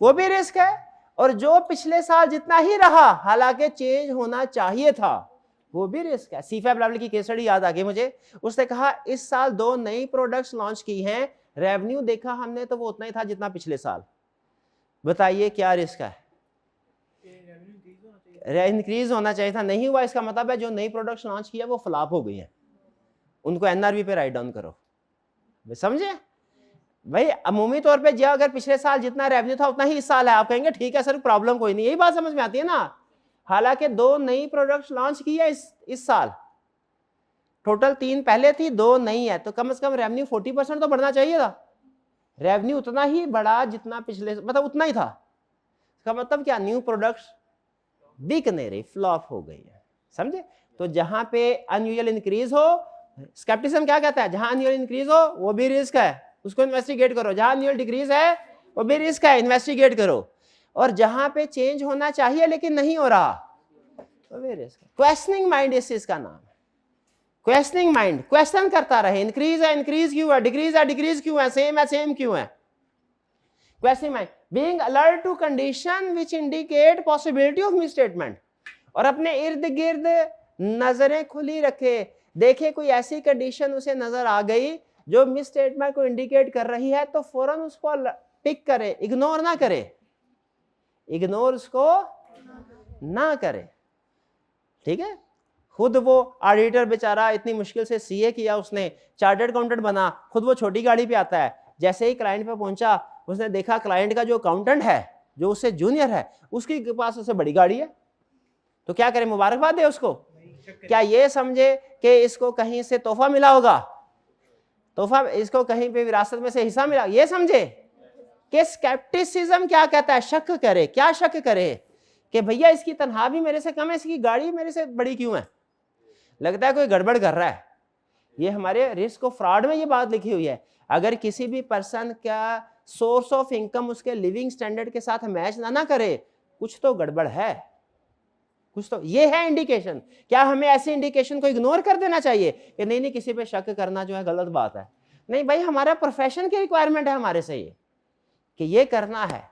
वो भी रिस्क है। और जो पिछले साल जितना ही रहा हालांकि चेंज होना चाहिए था वो भी रिस्क है। सीफैब लेवल की केस स्टडी याद आ गई मुझे। उसने कहा इस साल 2 नई प्रोडक्ट्स लॉन्च की हैं, रेवेन्यू देखा हमने तो वो उतना ही था जितना पिछले साल। बताइए क्या रिस्क है? रेवेन्यू इंक्रीज होना चाहिए। इंक्रीज होना चाहिए था, नहीं हुआ, इसका मतलब है जो नई प्रोडक्ट्स लॉन्च किया वो फ्लॉप हो गई है, उनको एनआरवी पे राइट डाउन करो। समझे भाई? अमूमी तौर पे जो अगर पिछले साल जितना रेवेन्यू था उतना ही इस साल है, आप कहेंगे ठीक है सर प्रॉब्लम कोई नहीं, यही बात समझ में आती है ना। हालांकि 2 नई प्रोडक्ट्स लॉन्च की है इस साल, टोटल 3 पहले थी, 2 नई है, तो कम से कम रेवेन्यू 40% तो बढ़ना चाहिए था। रेवेन्यू उतना ही बढ़ा जितना पिछले, मतलब उतना ही था। इसका मतलब क्या, न्यू प्रोडक्ट्स बिक नहीं रही, फ्लॉप हो गई है। समझे? तो जहां पे अनयूजुअल इंक्रीज हो, स्केप्टिसिज्म क्या कहता है, जहां अनयूजुअल इंक्रीज हो वो भी रिस्क है, उसको इन्वेस्टिगेट करो। जहां अनयूजुअल डिक्रीज है वो भी रिस्क है, इन्वेस्टिगेट करो। और जहां पे चेंज होना चाहिए लेकिन नहीं हो रहा, वो भी रिस्क है। क्वेश्चनिंग माइंड इस चीज का नाम है। क्वेश्चनिंग माइंड क्वेश्चन करता रहे, इंक्रीज है इंक्रीज क्यों है, डिक्रीज है डिक्रीज क्यों है सेम क्यों है। Questioning mind, being alert to condition which indicate possibility of misstatement, और अपने इर्द गिर्द नजरें खुली रखे, देखे कोई ऐसी कंडीशन उसे नजर आ गई जो मिसस्टेटमेंट को इंडिकेट कर रही है तो फौरन उसको पिक करे, इग्नोर ना करे, इग्नोर उसको ना करे। ठीक है? खुद वो ऑडिटर बेचारा इतनी मुश्किल से सीए किया उसने, चार्टर्ड अकाउंटेंट बना, खुद वो छोटी गाड़ी पे आता है, जैसे ही क्लाइंट पे पहुंचा उसने देखा क्लाइंट का जो अकाउंटेंट है जो उससे जूनियर है उसके पास उससे बड़ी गाड़ी है, तो क्या करे, मुबारकबाद दे उसको? क्या ये समझे कि इसको कहीं से तोहफा मिला होगा, तोहफा इसको कहीं पे विरासत में से हिस्सा मिला, ये समझे कि स्केप्टिसिज्म क्या कहता है, शक करे। क्या शक करे कि भैया इसकी तनख्वाह भी मेरे से कम है, इसकी गाड़ी मेरे से बड़ी क्यों है, लगता है कोई गड़बड़ कर रहा है। ये हमारे रिस्क ऑफ फ्रॉड में ये बात लिखी हुई है। अगर किसी भी पर्सन का सोर्स ऑफ इनकम उसके लिविंग स्टैंडर्ड के साथ मैच ना करे, कुछ तो गड़बड़ है, कुछ तो, ये है इंडिकेशन। क्या हमें ऐसी इंडिकेशन को इग्नोर कर देना चाहिए कि नहीं किसी पे शक करना जो है गलत बात है? नहीं भाई, हमारा प्रोफेशन की रिक्वायरमेंट है हमारे से ये कि ये करना है।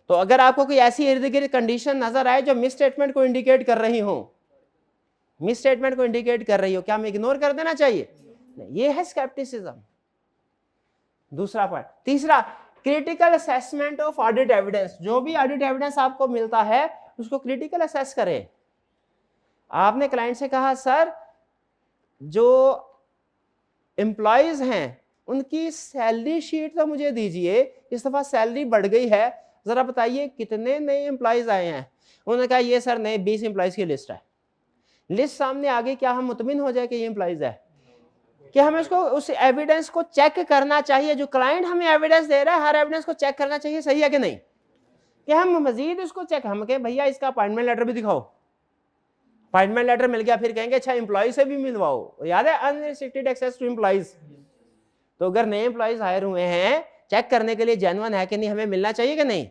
तो अगर आपको कोई ऐसी इर्द गिर्द कंडीशन नजर आए जो मिस स्टेटमेंट को इंडिकेट कर रही हो, मिस स्टेटमेंट को इंडिकेट कर रही हो, क्या हमें इग्नोर कर देना चाहिए? नहीं, ये है स्केप्टिसिज्म। दूसरा पॉइंट। तीसरा, critical assessment of audit evidence. जो भी ऑडिट एविडेंस आपको मिलता है उसको क्रिटिकल असेस करें। आपने क्लाइंट से कहा सर जो एम्प्लॉयज हैं उनकी सैलरी शीट तो मुझे दीजिए, इस दफा सैलरी बढ़ गई है, जरा बताइए कितने नए एम्प्लॉयज आए हैं। उन्होंने कहा ये सर नए 20 एम्प्लॉयज की लिस्ट है। लिस्ट सामने आ गई, क्या हम मुतमिन हो जाए कि ये एम्प्लॉयज है? कि हमें उसको उस एविडेंस को चेक करना चाहिए, जो क्लाइंट हमें एविडेंस दे रहा है हर एविडेंस को चेक करना चाहिए सही है कि नहीं, कि हम मजीद उसको चेक, हम कहें भैया इसका अपॉइंटमेंट लेटर भी दिखाओ, अपॉइंटमेंट लेटर मिल गया, फिर कहेंगे अच्छा एम्प्लॉय से भी मिलवाओ, याद है अनरिस्ट्रिक्टेड एक्सेस टू एम्प्लॉयज। तो अगर नए एम्प्लॉयज हायर हुए हैं, चेक करने के लिए जेन्युइन है कि नहीं, हमें मिलना चाहिए कि नहीं?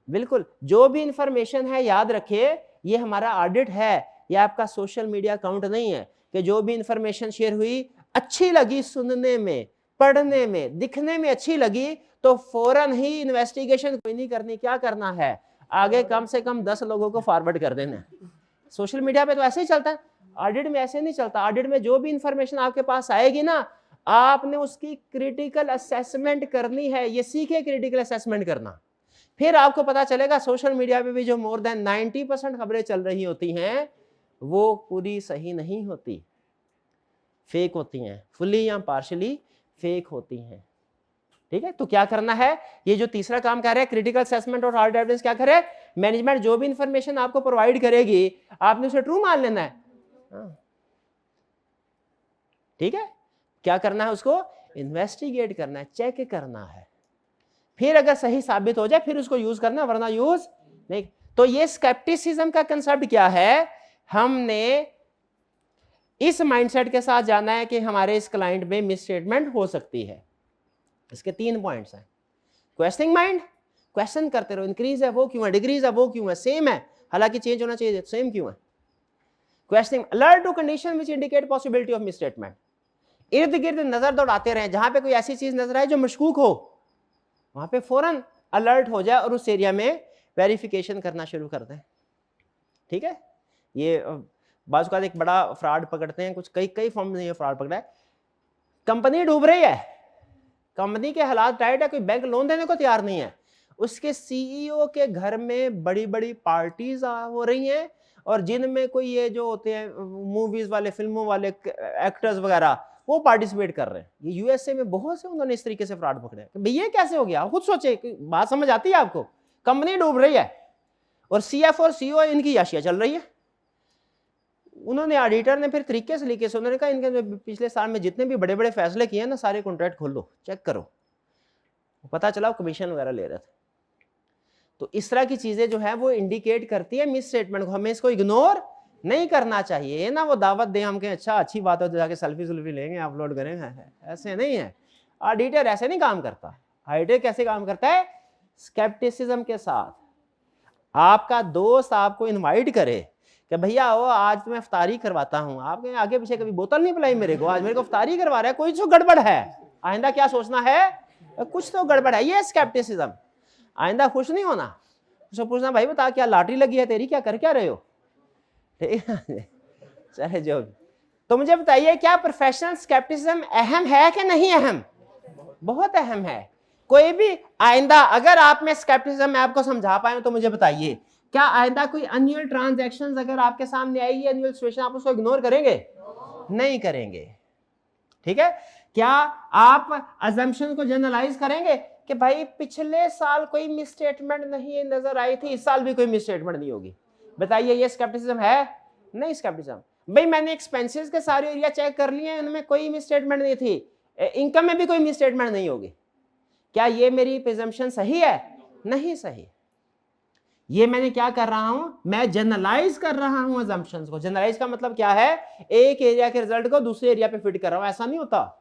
बिल्कुल। जो भी इंफॉर्मेशन है याद रखिए, ये हमारा ऑडिट है, ये आपका सोशल मीडिया अकाउंट नहीं है। कि जो भी इंफॉर्मेशन शेयर हुई अच्छी लगी, सुनने में, पढ़ने में, दिखने में अच्छी लगी, तो फौरन ही इन्वेस्टिगेशन कोई नहीं करनी, क्या करना है, आगे कम से कम 10 लोगों को फॉरवर्ड कर देना। सोशल मीडिया पे तो ऐसे ही चलता है, ऑडिट में ऐसे नहीं चलता। ऑडिट में जो भी इंफॉर्मेशन आपके पास आएगी ना, आपने उसकी क्रिटिकल असेसमेंट करनी है। ये सीखे क्रिटिकल असेसमेंट करना, फिर आपको पता चलेगा सोशल मीडिया पे भी जो मोर देन 90% खबरें चल रही होती हैं वो पूरी सही नहीं होती, फेक होती हैं, फुली या पार्शली फेक होती हैं। ठीक है? तो क्या करना है, ये जो तीसरा काम कर रहे हैं क्रिटिकल असेसमेंट और ऑडिट एविडेंस, क्या करे, मैनेजमेंट जो भी इंफॉर्मेशन आपको प्रोवाइड करेगी आपने उसे ट्रू मान लेना है। ठीक है? क्या करना है, उसको इन्वेस्टिगेट करना है, चेक करना है, फिर अगर सही साबित हो जाए फिर उसको यूज करना, वरना यूज नहीं। तो ये स्केप्टिसिज्म का कंसेप्ट क्या है, हमने इस माइंडसेट के साथ जाना है कि हमारे इस क्लाइंट में मिसस्टेटमेंट हो सकती है। इसके 3 पॉइंट्स हैं। क्वेश्चनिंग माइंड, क्वेश्चन करते रहो, इंक्रीज है वो क्यों है, डिक्रीज है वो क्यों है, सेम है हालांकि चेंज होना चाहिए, सेम क्यों है। Questioning, alert to condition which indicate possibility of misstatement. इर्द गिर्द नजर दौड़ाते रहे, जहां पे कोई ऐसी चीज नजर आए जो मशकूक हो वहां पे फौरन अलर्ट हो जाए और उस एरिया में वेरिफिकेशन करना शुरू कर दें। ठीक है? ये बाज़ औक़ात एक बड़ा फ्रॉड पकड़ते हैं, कुछ कई फॉर्म में ये फ्रॉड पकड़ा है। कंपनी डूब रही है, कंपनी के हालात टाइट है, कोई बैंक लोन देने को तैयार नहीं है, उसके सीईओ के घर में बड़ी बड़ी पार्टीज हो रही हैं, और जिनमें कोई ये जो होते हैं मूवीज वाले, फिल्मों वाले एक्टर्स वगैरह, वो पार्टिसिपेट कर रहे हैं। ये यूएसए में बहुत से उन्होंने इस तरीके से फ्रॉड पकड़े हैं। भैया कैसे हो गया? खुद सोचे, बात समझ आती है आपको? कंपनी डूब रही है और सीएफ और सीईओ इनकी याशिया चल रही है। उन्होंने, ऑडिटर ने फिर तरीके से लिखे, उन्होंने कहा इनके पिछले साल में जितने भी बड़े बड़े फैसले किए हैं ना, सारे कॉन्ट्रैक्ट खोल लो, चेक करो। पता चला कमीशन वगैरह ले रहे थे। तो इस तरह की चीजें जो है वो इंडिकेट करती है मिस स्टेटमेंट को, हमें इसको इग्नोर नहीं करना चाहिए। ये ना वो दावत दे हम कहें अच्छा अच्छी बात है तो जाके सेल्फी सुल्फी लेंगे, अपलोड करेंगे, ऐसे नहीं है। ऑडिटर ऐसे नहीं काम करता। ऑडिटर कैसे काम करता है? स्केप्टिसिज्म के साथ। आपका दोस्त आपको इनवाइट करे कि भैया वो आज तुम्हें इफ्तारी करवाता हूँ, आपके आगे पीछे कभी बोतल नहीं पिलाई मेरे को, आज मेरे को इफ्तारी करवा रहा है, कोई तो गड़बड़ है, आइंदा क्या सोचना है, कुछ तो गड़बड़ है। ये स्केप्टिसिज्म। आइंदा खुश नहीं होना, उससे पूछना भाई बता क्या लॉटरी लगी है तेरी, क्या कर क्या रहे हो, ठीक है? चाहे जो भी। तो मुझे बताइए क्या प्रोफेशनल स्केप्टिसिज्म अहम है कि नहीं अहम? बहुत अहम है। कोई भी आइंदा अगर आप में स्केप्टिसिज्म मैं आपको समझा पाए तो मुझे बताइए, क्या आइंदा कोई एनुअल ट्रांजैक्शंस अगर आपके सामने आएगी, एनुअल सिचुएशन, आप उसको इग्नोर करेंगे? नहीं करेंगे, ठीक है? क्या आप अजम्पशन को जनरलाइज करेंगे कि भाई पिछले साल कोई मिसस्टेटमेंट नहीं नजर आई थी, इस साल भी कोई मिसस्टेटमेंट नहीं होगी? बताइए ये स्केप्टिसिज्म है? नहीं स्केप्टिसिज्म। भाई मैंने एक्सपेंसेस के सारे एरिया चेक कर लिए, उनमें कोई मिसस्टेटमेंट नहीं थी, इनकम में भी कोई मिसस्टेटमेंट नहीं होगी, क्या ये मेरी प्रिजम्पशन सही है? नहीं सही। ये मैंने क्या कर रहा हूं? मैं जनरलाइज कर रहा हूं अजम्पशंस को। जनरलाइज का मतलब क्या है? एक एरिया के रिजल्ट को दूसरे एरिया पे फिट कर रहा हूं। ऐसा नहीं होता,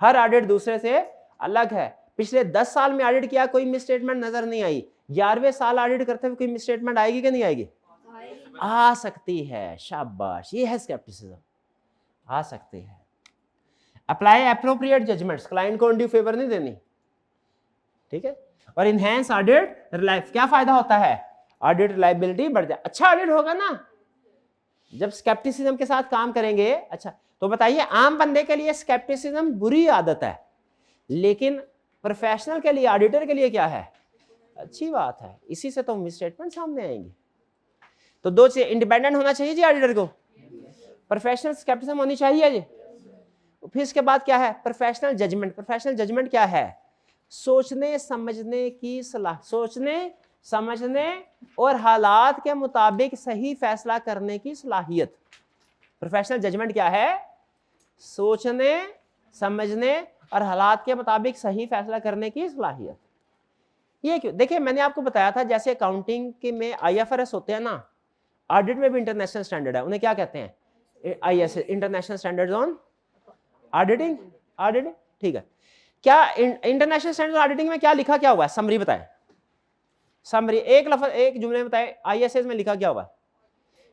हर ऑडिट दूसरे से अलग है। पिछले 10 साल में ऑडिट किया, कोई मिसस्टेटमेंट नजर नहीं आई, 11वें साल ऑडिट करते हुए कोई मिसस्टेटमेंट आएगी कि नहीं आएगी? आ सकती है। शाबाश, ये है स्केप्टिसिज्म, आ सकती है। अप्लाई एप्रोप्रिएट जजमेंट्स, क्लाइंट को अनड्यू फेवर नहीं देनी, ठीक है? और इनहेंस ऑडिट रिलायबिलिटी, क्या फायदा होता है? ऑडिट रिलायबिलिटी बढ़ जाए। अच्छा ऑडिट होगा ना जब स्केप्टिसिज्म के साथ काम करेंगे। अच्छा तो बताइए, आम बंदे के लिए स्केप्टिसिज्म बुरी आदत है, लेकिन प्रोफेशनल के लिए, ऑडिटर के लिए क्या है? अच्छी बात है। इसी से तो मिसस्टेटमेंट सामने आएंगे। तो दो चीजें, इंडिपेंडेंट होना चाहिए जी ऑडिटर को, प्रोफेशनल स्केप्टिसिज्म होनी चाहिए जी। फिर इसके बाद क्या है? Professional judgement. प्रोफेशनल जजमेंट क्या है? सोचने समझने की सलाह, सोचने समझने और हालात के मुताबिक सही फैसला करने की सलाहियत। प्रोफेशनल जजमेंट क्या है? सोचने समझने और हालात के मुताबिक सही फैसला करने की सलाहियत। ये क्यों? देखिए मैंने आपको बताया था, जैसे अकाउंटिंग के में IFRS होते हैं ना, ऑडिट में भी इंटरनेशनल स्टैंडर्ड है, उन्हें क्या कहते हैं? IS, international standards on auditing. Auditing, ठीक है। क्या इंटरनेशनल स्टैंडर्ड ऑडिटिंग में क्या लिखा, क्या हुआ है? समरी बताएं, समरी एक लफ्ज, एक जुमले में बताएं, ISS में लिखा क्या हुआ?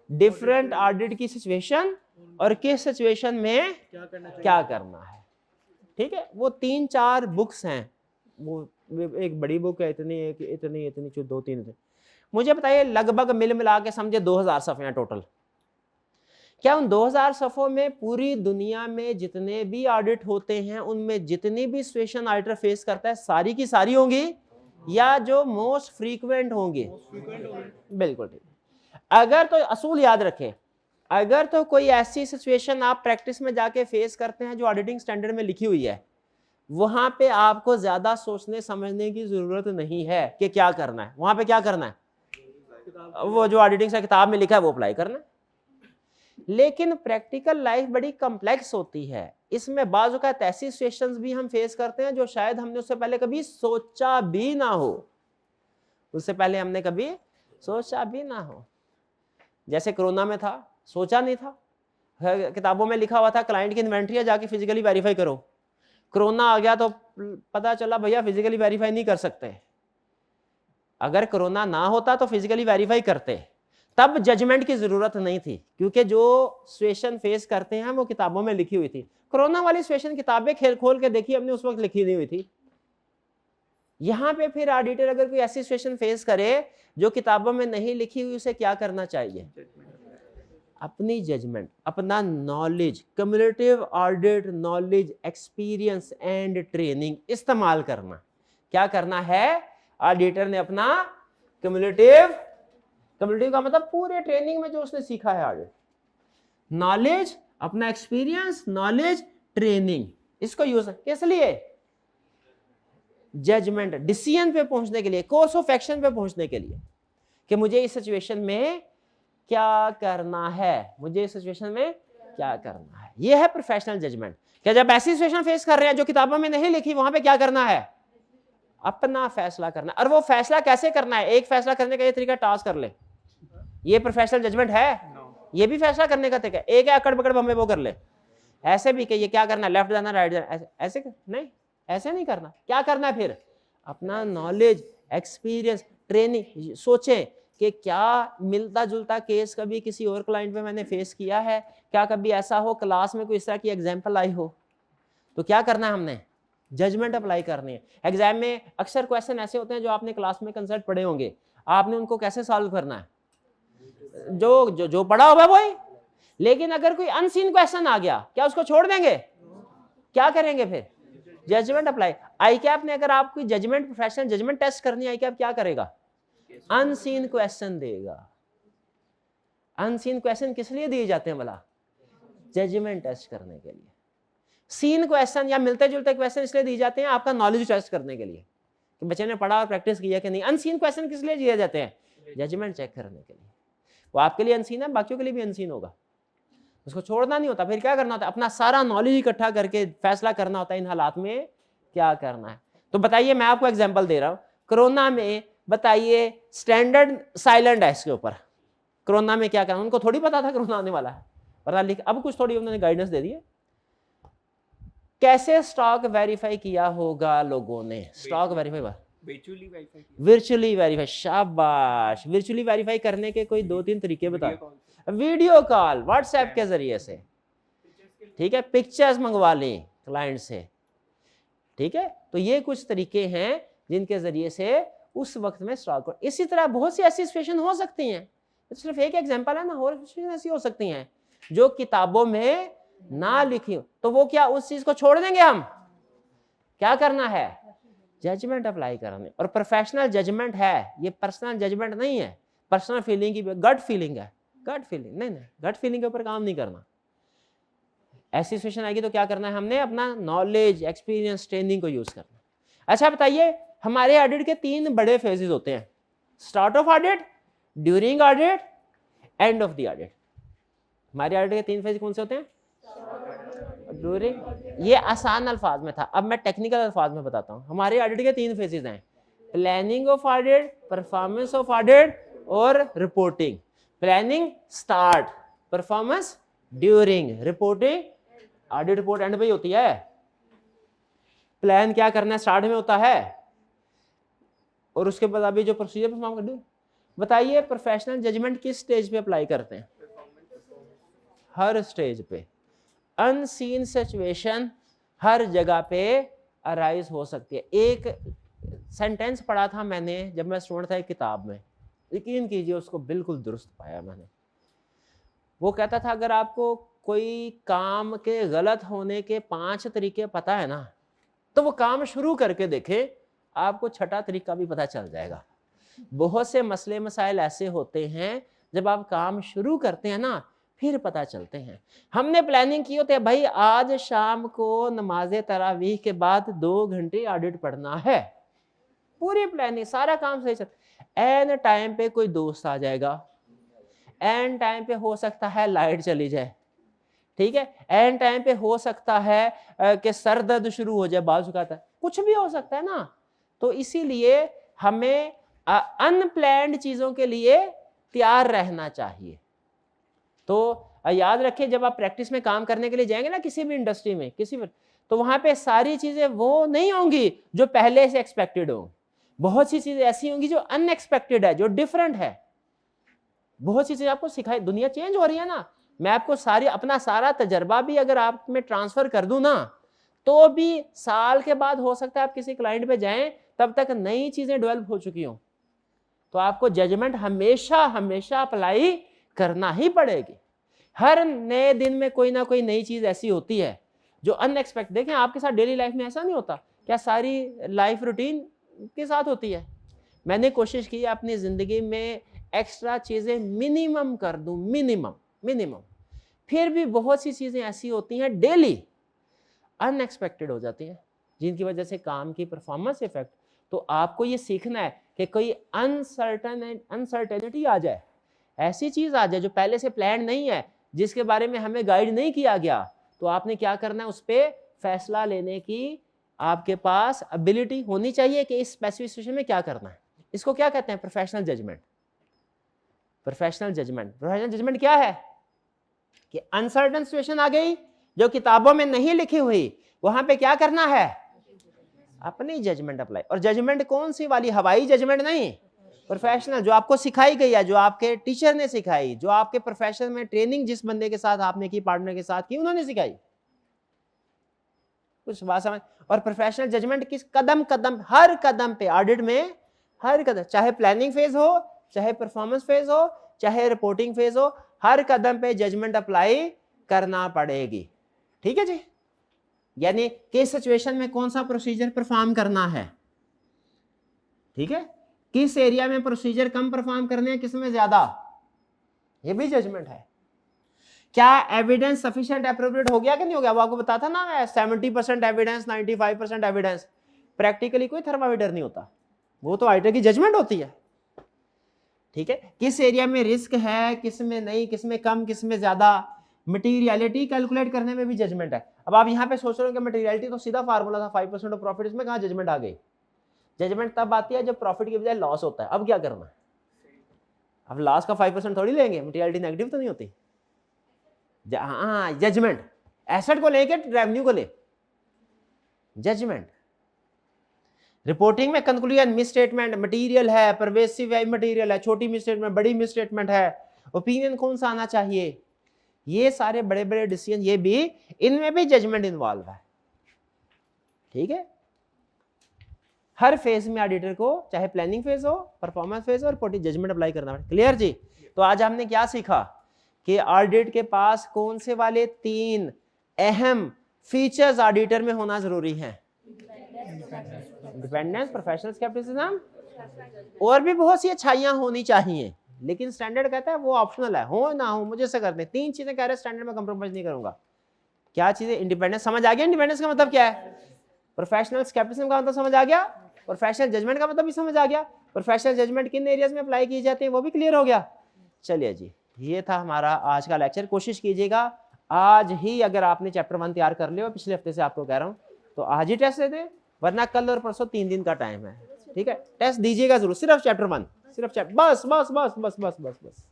डिफरेंट ऑडिट की सिचुएशन और किस सिचुएशन में क्या करना है, ठीक है? वो 3-4 बुक्स हैं, वो एक बड़ी बुक है इतनी, एक इतनी इतनी, 2-3 थे। मुझे बताइए लगभग मिल मिला के समझे 2000 सफ़े हैं टोटल। क्या उन 2000 सफ़ों में पूरी दुनिया में जितने भी ऑडिट होते हैं उनमें जितनी भी सिचुएशन ऑडिटर फेस करता है सारी की सारी होंगी, या जो मोस्ट फ्रीक्वेंट होंगे? बिल्कुल ठीक। अगर तो असूल याद रखें, अगर तो कोई ऐसी सिचुएशन आप प्रैक्टिस में जाके फेस करते हैं जो ऑडिटिंग स्टैंडर्ड में लिखी हुई है, वहां पे आपको ज्यादा सोचने समझने की जरूरत नहीं है कि क्या करना है। वहां पे क्या करना है? वो जो ऑडिटिंग से किताब में लिखा है वो अप्लाई करना है। लेकिन प्रैक्टिकल लाइफ बड़ी कॉम्प्लेक्स होती है, इसमें बाज़ औक़ात ऐसी सिचुएशंस भी हम फेस करते हैं जो शायद हमने उससे पहले कभी सोचा भी ना हो, उससे पहले हमने कभी सोचा भी ना हो। जैसे कोरोना में था, सोचा नहीं था, किताबों में लिखा हुआ था क्लाइंट की इन्वेंट्री है जाके फिजिकली वेरीफाई करो। कोरोना आ गया तो पता चला भैया फिजिकली वेरीफाई नहीं कर सकते। अगर कोरोना ना होता तो फिजिकली वेरीफाई करते, तब जजमेंट की जरूरत नहीं थी, क्योंकि जो सिचुएशन फेस करते हैं वो किताबों में लिखी हुई थी। कोरोना वाली सिचुएशन किताबें खेल खोल के देखी हमने, उस वक्त लिखी नहीं हुई थी। यहां पे फिर ऑडिटर अगर कोई ऐसी सिचुएशन फेस करे जो किताबों में नहीं लिखी हुई, उसे क्या करना चाहिए? अपनी जजमेंट, अपना knowledge, cumulative audit knowledge, experience and training इस्तेमाल करना। क्या करना है? ऑडिटर ने अपना क्युमुलेटिव का मतलब पूरे ट्रेनिंग में जो उसने सीखा है ऑडिट, नॉलेज, अपना एक्सपीरियंस, नॉलेज, ट्रेनिंग, इसको यूज किस लिए? जजमेंट, डिसीजन पे पहुंचने के लिए, कोर्स ऑफ एक्शन पे पहुंचने के लिए कि मुझे इस सिचुएशन में क्या करना है, मुझे इस सिचुएशन में क्या करना है। ये है प्रोफेशनल जजमेंट। क्या जब ऐसी सिचुएशन फेस कर रहे हैं जो किताबों में नहीं लिखी, वहां पे क्या करना है? अपना फैसला करना। और वो फैसला कैसे करना है? एक फैसला करने का ये तरीका टास्क कर ले, ये प्रोफेशनल जजमेंट है? ये भी फैसला करने का तरीका। एक है अकड़ पकड़ बम्बे वो कर ले, ऐसे भी कि ये क्या करना है, लेफ्ट जाना राइट जाना, ऐसे नहीं, ऐसे नहीं करना। क्या करना है फिर? अपना नॉलेज, एक्सपीरियंस, ट्रेनिंग, सोचें कि क्या मिलता जुलता केस कभी किसी और क्लाइंट पे मैंने फेस किया है, क्या कभी ऐसा हो क्लास में कोई इस तरह की एग्जांपल आई हो, तो क्या करना है हमने? जजमेंट अप्लाई करनी है। एग्जाम में अक्सर क्वेश्चन ऐसे होते हैं जो आपने क्लास में कंसल्ट पढ़े होंगे, आपने उनको कैसे सॉल्व करना है? जो जो जो पढ़ा होगा वही। लेकिन अगर कोई अनसीन क्वेश्चन आ गया, क्या उसको छोड़ देंगे? क्या करेंगे फिर? Judgement apply. आईकैप ने अगर आपको जजमेंट, प्रोफेशनल जजमेंट टेस्ट करनी है, आईकैप क्या करेगा? अनसीन क्वेश्चन देगा। अनसीन क्वेश्चन किस लिए दिए जाते हैं भला? जजमेंट टेस्ट करने के लिए। सीन क्वेश्चन या मिलते जुलते क्वेश्चन इसलिए दिए जाते हैं आपका नॉलेज टेस्ट करने के लिए कि बच्चे ने पढ़ा और प्रैक्टिस किया कि नहीं। अनसीन क्वेश्चन किस लिए दिए जाते हैं? जजमेंट चेक करने के लिए। वो आपके लिए अनसीन है, बाकियों के लिए भी अनसीन होगा, उसको छोड़ना नहीं होता। फिर क्या करना होता है? अपना सारा नॉलेज इकट्ठा करके फैसला करना होता है इन हालात में क्या करना है। तो बताइए, मैं आपको एग्जांपल दे रहा हूं, कोरोना में बताइए स्टैंडर्ड साइलेंट है इसके ऊपर। कोरोना में क्या करना, उनको थोड़ी पता था कोरोना आने वाला है, पता लिख, अब कुछ थोड़ी उन्होंने गाइडेंस दे दी है। कैसे स्टॉक वेरीफाई किया होगा लोगों ने? स्टॉक वेरीफाई वर्चुअली वेरीफाई, शाबाश। वर्चुअली वेरीफाई करने के कोई 2-3 तरीके बता। वीडियो कॉल, व्हाट्सएप के जरिए से, ठीक है, पिक्चर्स मंगवा लें क्लाइंट से, ठीक है। तो ये कुछ तरीके हैं जिनके जरिए से उस वक्त में स्टॉक। इसी तरह बहुत सी ऐसी सिचुएशन हो सकती हैं, सिर्फ एक एग्जांपल है ना, और सिचुएशन ऐसी हो सकती हैं जो किताबों में ना लिखी हो, तो वो क्या उस चीज को छोड़ देंगे हम? क्या करना है? जजमेंट अप्लाई करने। और प्रोफेशनल जजमेंट है, ये पर्सनल जजमेंट नहीं है, पर्सनल फीलिंग की, गट फीलिंग है। गट फीलिंग नहीं, गट फीलिंग के ऊपर काम नहीं करना। ऐसी सिचुएशन आएगी तो क्या करना है हमने? अपना नॉलेज, एक्सपीरियंस, ट्रेनिंग को यूज करना। अच्छा बताइए, हमारे ऑडिट के 3 बड़े फेजेस होते हैं, start of audit, during audit, end of the audit. हमारे ऑडिट के 3 फेज कौन से होते हैं? ड्यूरिंग, ये आसान अल्फाज में था, अब मैं टेक्निकल अल्फाज में बताता हूं। हमारे ऑडिट के 3 फेजेस हैं, planning of audit, performance of audit और reporting. Planning start, performance during, reporting audit report end पे ही होती है। प्लान क्या करना है स्टार्ट में होता है, और उसके बाद अभी जो प्रोसीजर परफॉर्म कर। बताइए प्रोफेशनल जजमेंट किस स्टेज पे अप्लाई करते हैं? हर स्टेज पे। अनसीन सिचुएशन हर जगह पे अराइज हो सकती है। एक सेंटेंस पढ़ा था मैंने जब मैं स्टूडेंट था एक किताब में, यकीन कीजिए उसको बिल्कुल दुरुस्त पाया मैंने। वो कहता था अगर आपको कोई काम के गलत होने के 5 तरीके पता है ना, तो वो काम शुरू करके देखें, आपको 6ठा तरीका भी पता चल जाएगा। बहुत से मसले मसाइल ऐसे होते हैं जब आप काम शुरू करते हैं ना, फिर पता चलते हैं। हमने प्लानिंग की होती है, भाई आज शाम को नमाज तरावीह के बाद 2 घंटे ऑडिट पढ़ना है, पूरी प्लानिंग, सारा काम सही चल। एन टाइम पे कोई दोस्त आ जाएगा, एन टाइम पे हो सकता है लाइट चली जाए, ठीक है, एन टाइम पे हो सकता है कि सर दर्द शुरू हो जाए, बाल सुखाता है, कुछ भी हो सकता है ना। तो इसीलिए हमें अनप्लैन्ड चीजों के लिए तैयार रहना चाहिए। तो याद रखिए, जब आप प्रैक्टिस में काम करने के लिए जाएंगे ना किसी भी इंडस्ट्री में, किसी भी, तो वहां पे सारी चीजें वो नहीं होंगी जो पहले से एक्सपेक्टेड हो। बहुत सी चीजें ऐसी होंगी जो अनएक्सपेक्टेड है, जो डिफरेंट है। बहुत सी चीजें आपको सिखाई, दुनिया चेंज हो रही है ना। मैं आपको अपना सारा तजर्बा भी अगर आप में ट्रांसफर कर दूं ना, तो भी साल के बाद हो सकता है आप किसी क्लाइंट पे जाएं, तब तक नई चीजें डेवलप हो चुकी हों। तो आपको जजमेंट हमेशा हमेशा अप्लाई करना ही पड़ेगी। हर नए दिन में कोई ना कोई नई चीज ऐसी होती है जो अनएक्सपेक्टेड। देखें आपके साथ डेली लाइफ में ऐसा नहीं होता क्या? सारी लाइफ रूटीन के साथ होती है, मैंने कोशिश की अपनी ज़िंदगी में एक्स्ट्रा चीज़ें मिनिमम कर दूं, मिनिमम। फिर भी बहुत सी चीज़ें ऐसी होती हैं डेली अनएक्सपेक्टेड हो जाती हैं, जिनकी वजह से काम की परफॉर्मेंस इफेक्ट। तो आपको ये सीखना है कि कोई अनसर्टेनिटी आ जाए, ऐसी चीज़ आ जाए जो पहले से प्लान नहीं है, जिसके बारे में हमें गाइड नहीं किया गया, तो आपने क्या करना है, उस पर फैसला लेने की आपके पास एबिलिटी होनी चाहिए कि इस स्पेसिफिक सिचुएशन में क्या करना है। इसको क्या कहते हैं? Professional judgement. प्रोफेशनल जजमेंट क्या है कि अनसर्टन सिचुएशन आ गई जो किताबों में नहीं लिखी हुई, वहां पे क्या करना है? अपनी जजमेंट अप्लाई। और जजमेंट कौन सी वाली? हवाई जजमेंट नहीं, प्रोफेशनल, जो आपको सिखाई गई है, जो आपके टीचर ने सिखाई, जो आपके प्रोफेशन में ट्रेनिंग जिस बंदे के साथ आपने की, पार्टनर के साथ की, उन्होंने सिखाई। कुछ बात समझ? और प्रोफेशनल जजमेंट किस कदम हर कदम पे, ऑडिट में हर कदम, चाहे प्लानिंग फेज हो, चाहे परफॉर्मेंस फेज हो, चाहे रिपोर्टिंग फेज हो, हर कदम पे जजमेंट अप्लाई करना पड़ेगी। ठीक है जी? यानी किस सिचुएशन में कौन सा प्रोसीजर परफॉर्म करना है, ठीक है, किस एरिया में प्रोसीजर कम परफॉर्म करने हैं, किस में ज्यादा, ये भी जजमेंट है। क्या एविडेंस सफिशिएंट एप्रोप्रिएट हो गया कि नहीं हो गया? वो आपको बताता ना मैं, 70% एविडेंस, 95% एविडेंस। प्रैक्टिकली कोई थर्मामीटर नहीं होता, वो तो ऑडिटर की जजमेंट होती है। ठीक है, किस एरिया में रिस्क है, किस में नहीं, किस में कम, किस में ज्यादा, मटीरियलिटी कैलकुलेट करने में भी जजमेंट है। अब आप यहाँ पे सोच रहे हो कि मटीरियलिटी तो सीधा फार्मूला था 5% ऑफ प्रॉफिट, इसमें कहाँ जजमेंट आ गई? जजमेंट तब आती है जब प्रॉफिट की बजाय लॉस होता है। अब क्या करना है? अब लॉस का 5% थोड़ी लेंगे, मटीरियलिटी नेगेटिव तो नहीं होती। हाँ, जजमेंट, एसेट को लेके रेवेन्यू को ले, जजमेंट। रिपोर्टिंग में कंक्लूजन, मिस स्टेटमेंट, मटीरियल है, परवेसिव है, मटीरियल है, छोटी मिस स्टेटमेंट, बड़ी मिस स्टेटमेंट है, ओपिनियन कौन सा आना चाहिए, ये सारे बड़े बड़े डिसीजन, ये भी, इनमें भी जजमेंट इन्वॉल्व है। ठीक है, हर फेज में ऑडिटर को, चाहे प्लानिंग फेज हो, परफॉर्मेंस फेज हो, और रिपोर्टिंग, जजमेंट अप्लाई करना पड़ेगा। क्लियर जी? तो आज हमने क्या सीखा कि ऑडिट के पास कौन से वाले 3 अहम फीचर्स ऑडिटर में होना जरूरी है? इंडिपेंडेंस, प्रोफेशनल स्केप्टिसिज्म, और भी बहुत सी अच्छाइयां होनी चाहिए, लेकिन स्टैंडर्ड कहता है वो ऑप्शनल है, हो ना हो मुझे से करते हैं। 3 चीजें कह रहे हैं स्टैंडर्ड में कंप्रोमाइज नहीं करूंगा। क्या चीजें? इंडिपेंडेंस, समझ आ गया इंडिपेंडेंस का मतलब क्या है? प्रोफेशनल स्केप्टिसिज्म का मतलब समझ आ गया, प्रोफेशनल जजमेंट का मतलब भी समझ आ गया, प्रोफेशनल जजमेंट किन एरियाज में अप्लाई की जाती है वो भी क्लियर हो गया। चलिए जी, ये था हमारा आज का लेक्चर। कोशिश कीजिएगा आज ही, अगर आपने चैप्टर 1 तैयार कर लिया, पिछले हफ्ते से आपको कह रहा हूँ, तो आज ही टेस्ट दे दें, वरना कल और परसों 3 दिन का टाइम है। ठीक है, टेस्ट दीजिएगा जरूर, सिर्फ चैप्टर 1, सिर्फ चैप्टर, बस बस बस बस बस बस बस।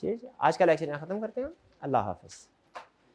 ठीक है, आज का लेक्चर यहाँ खत्म करते हैं। अल्लाह हाफिज।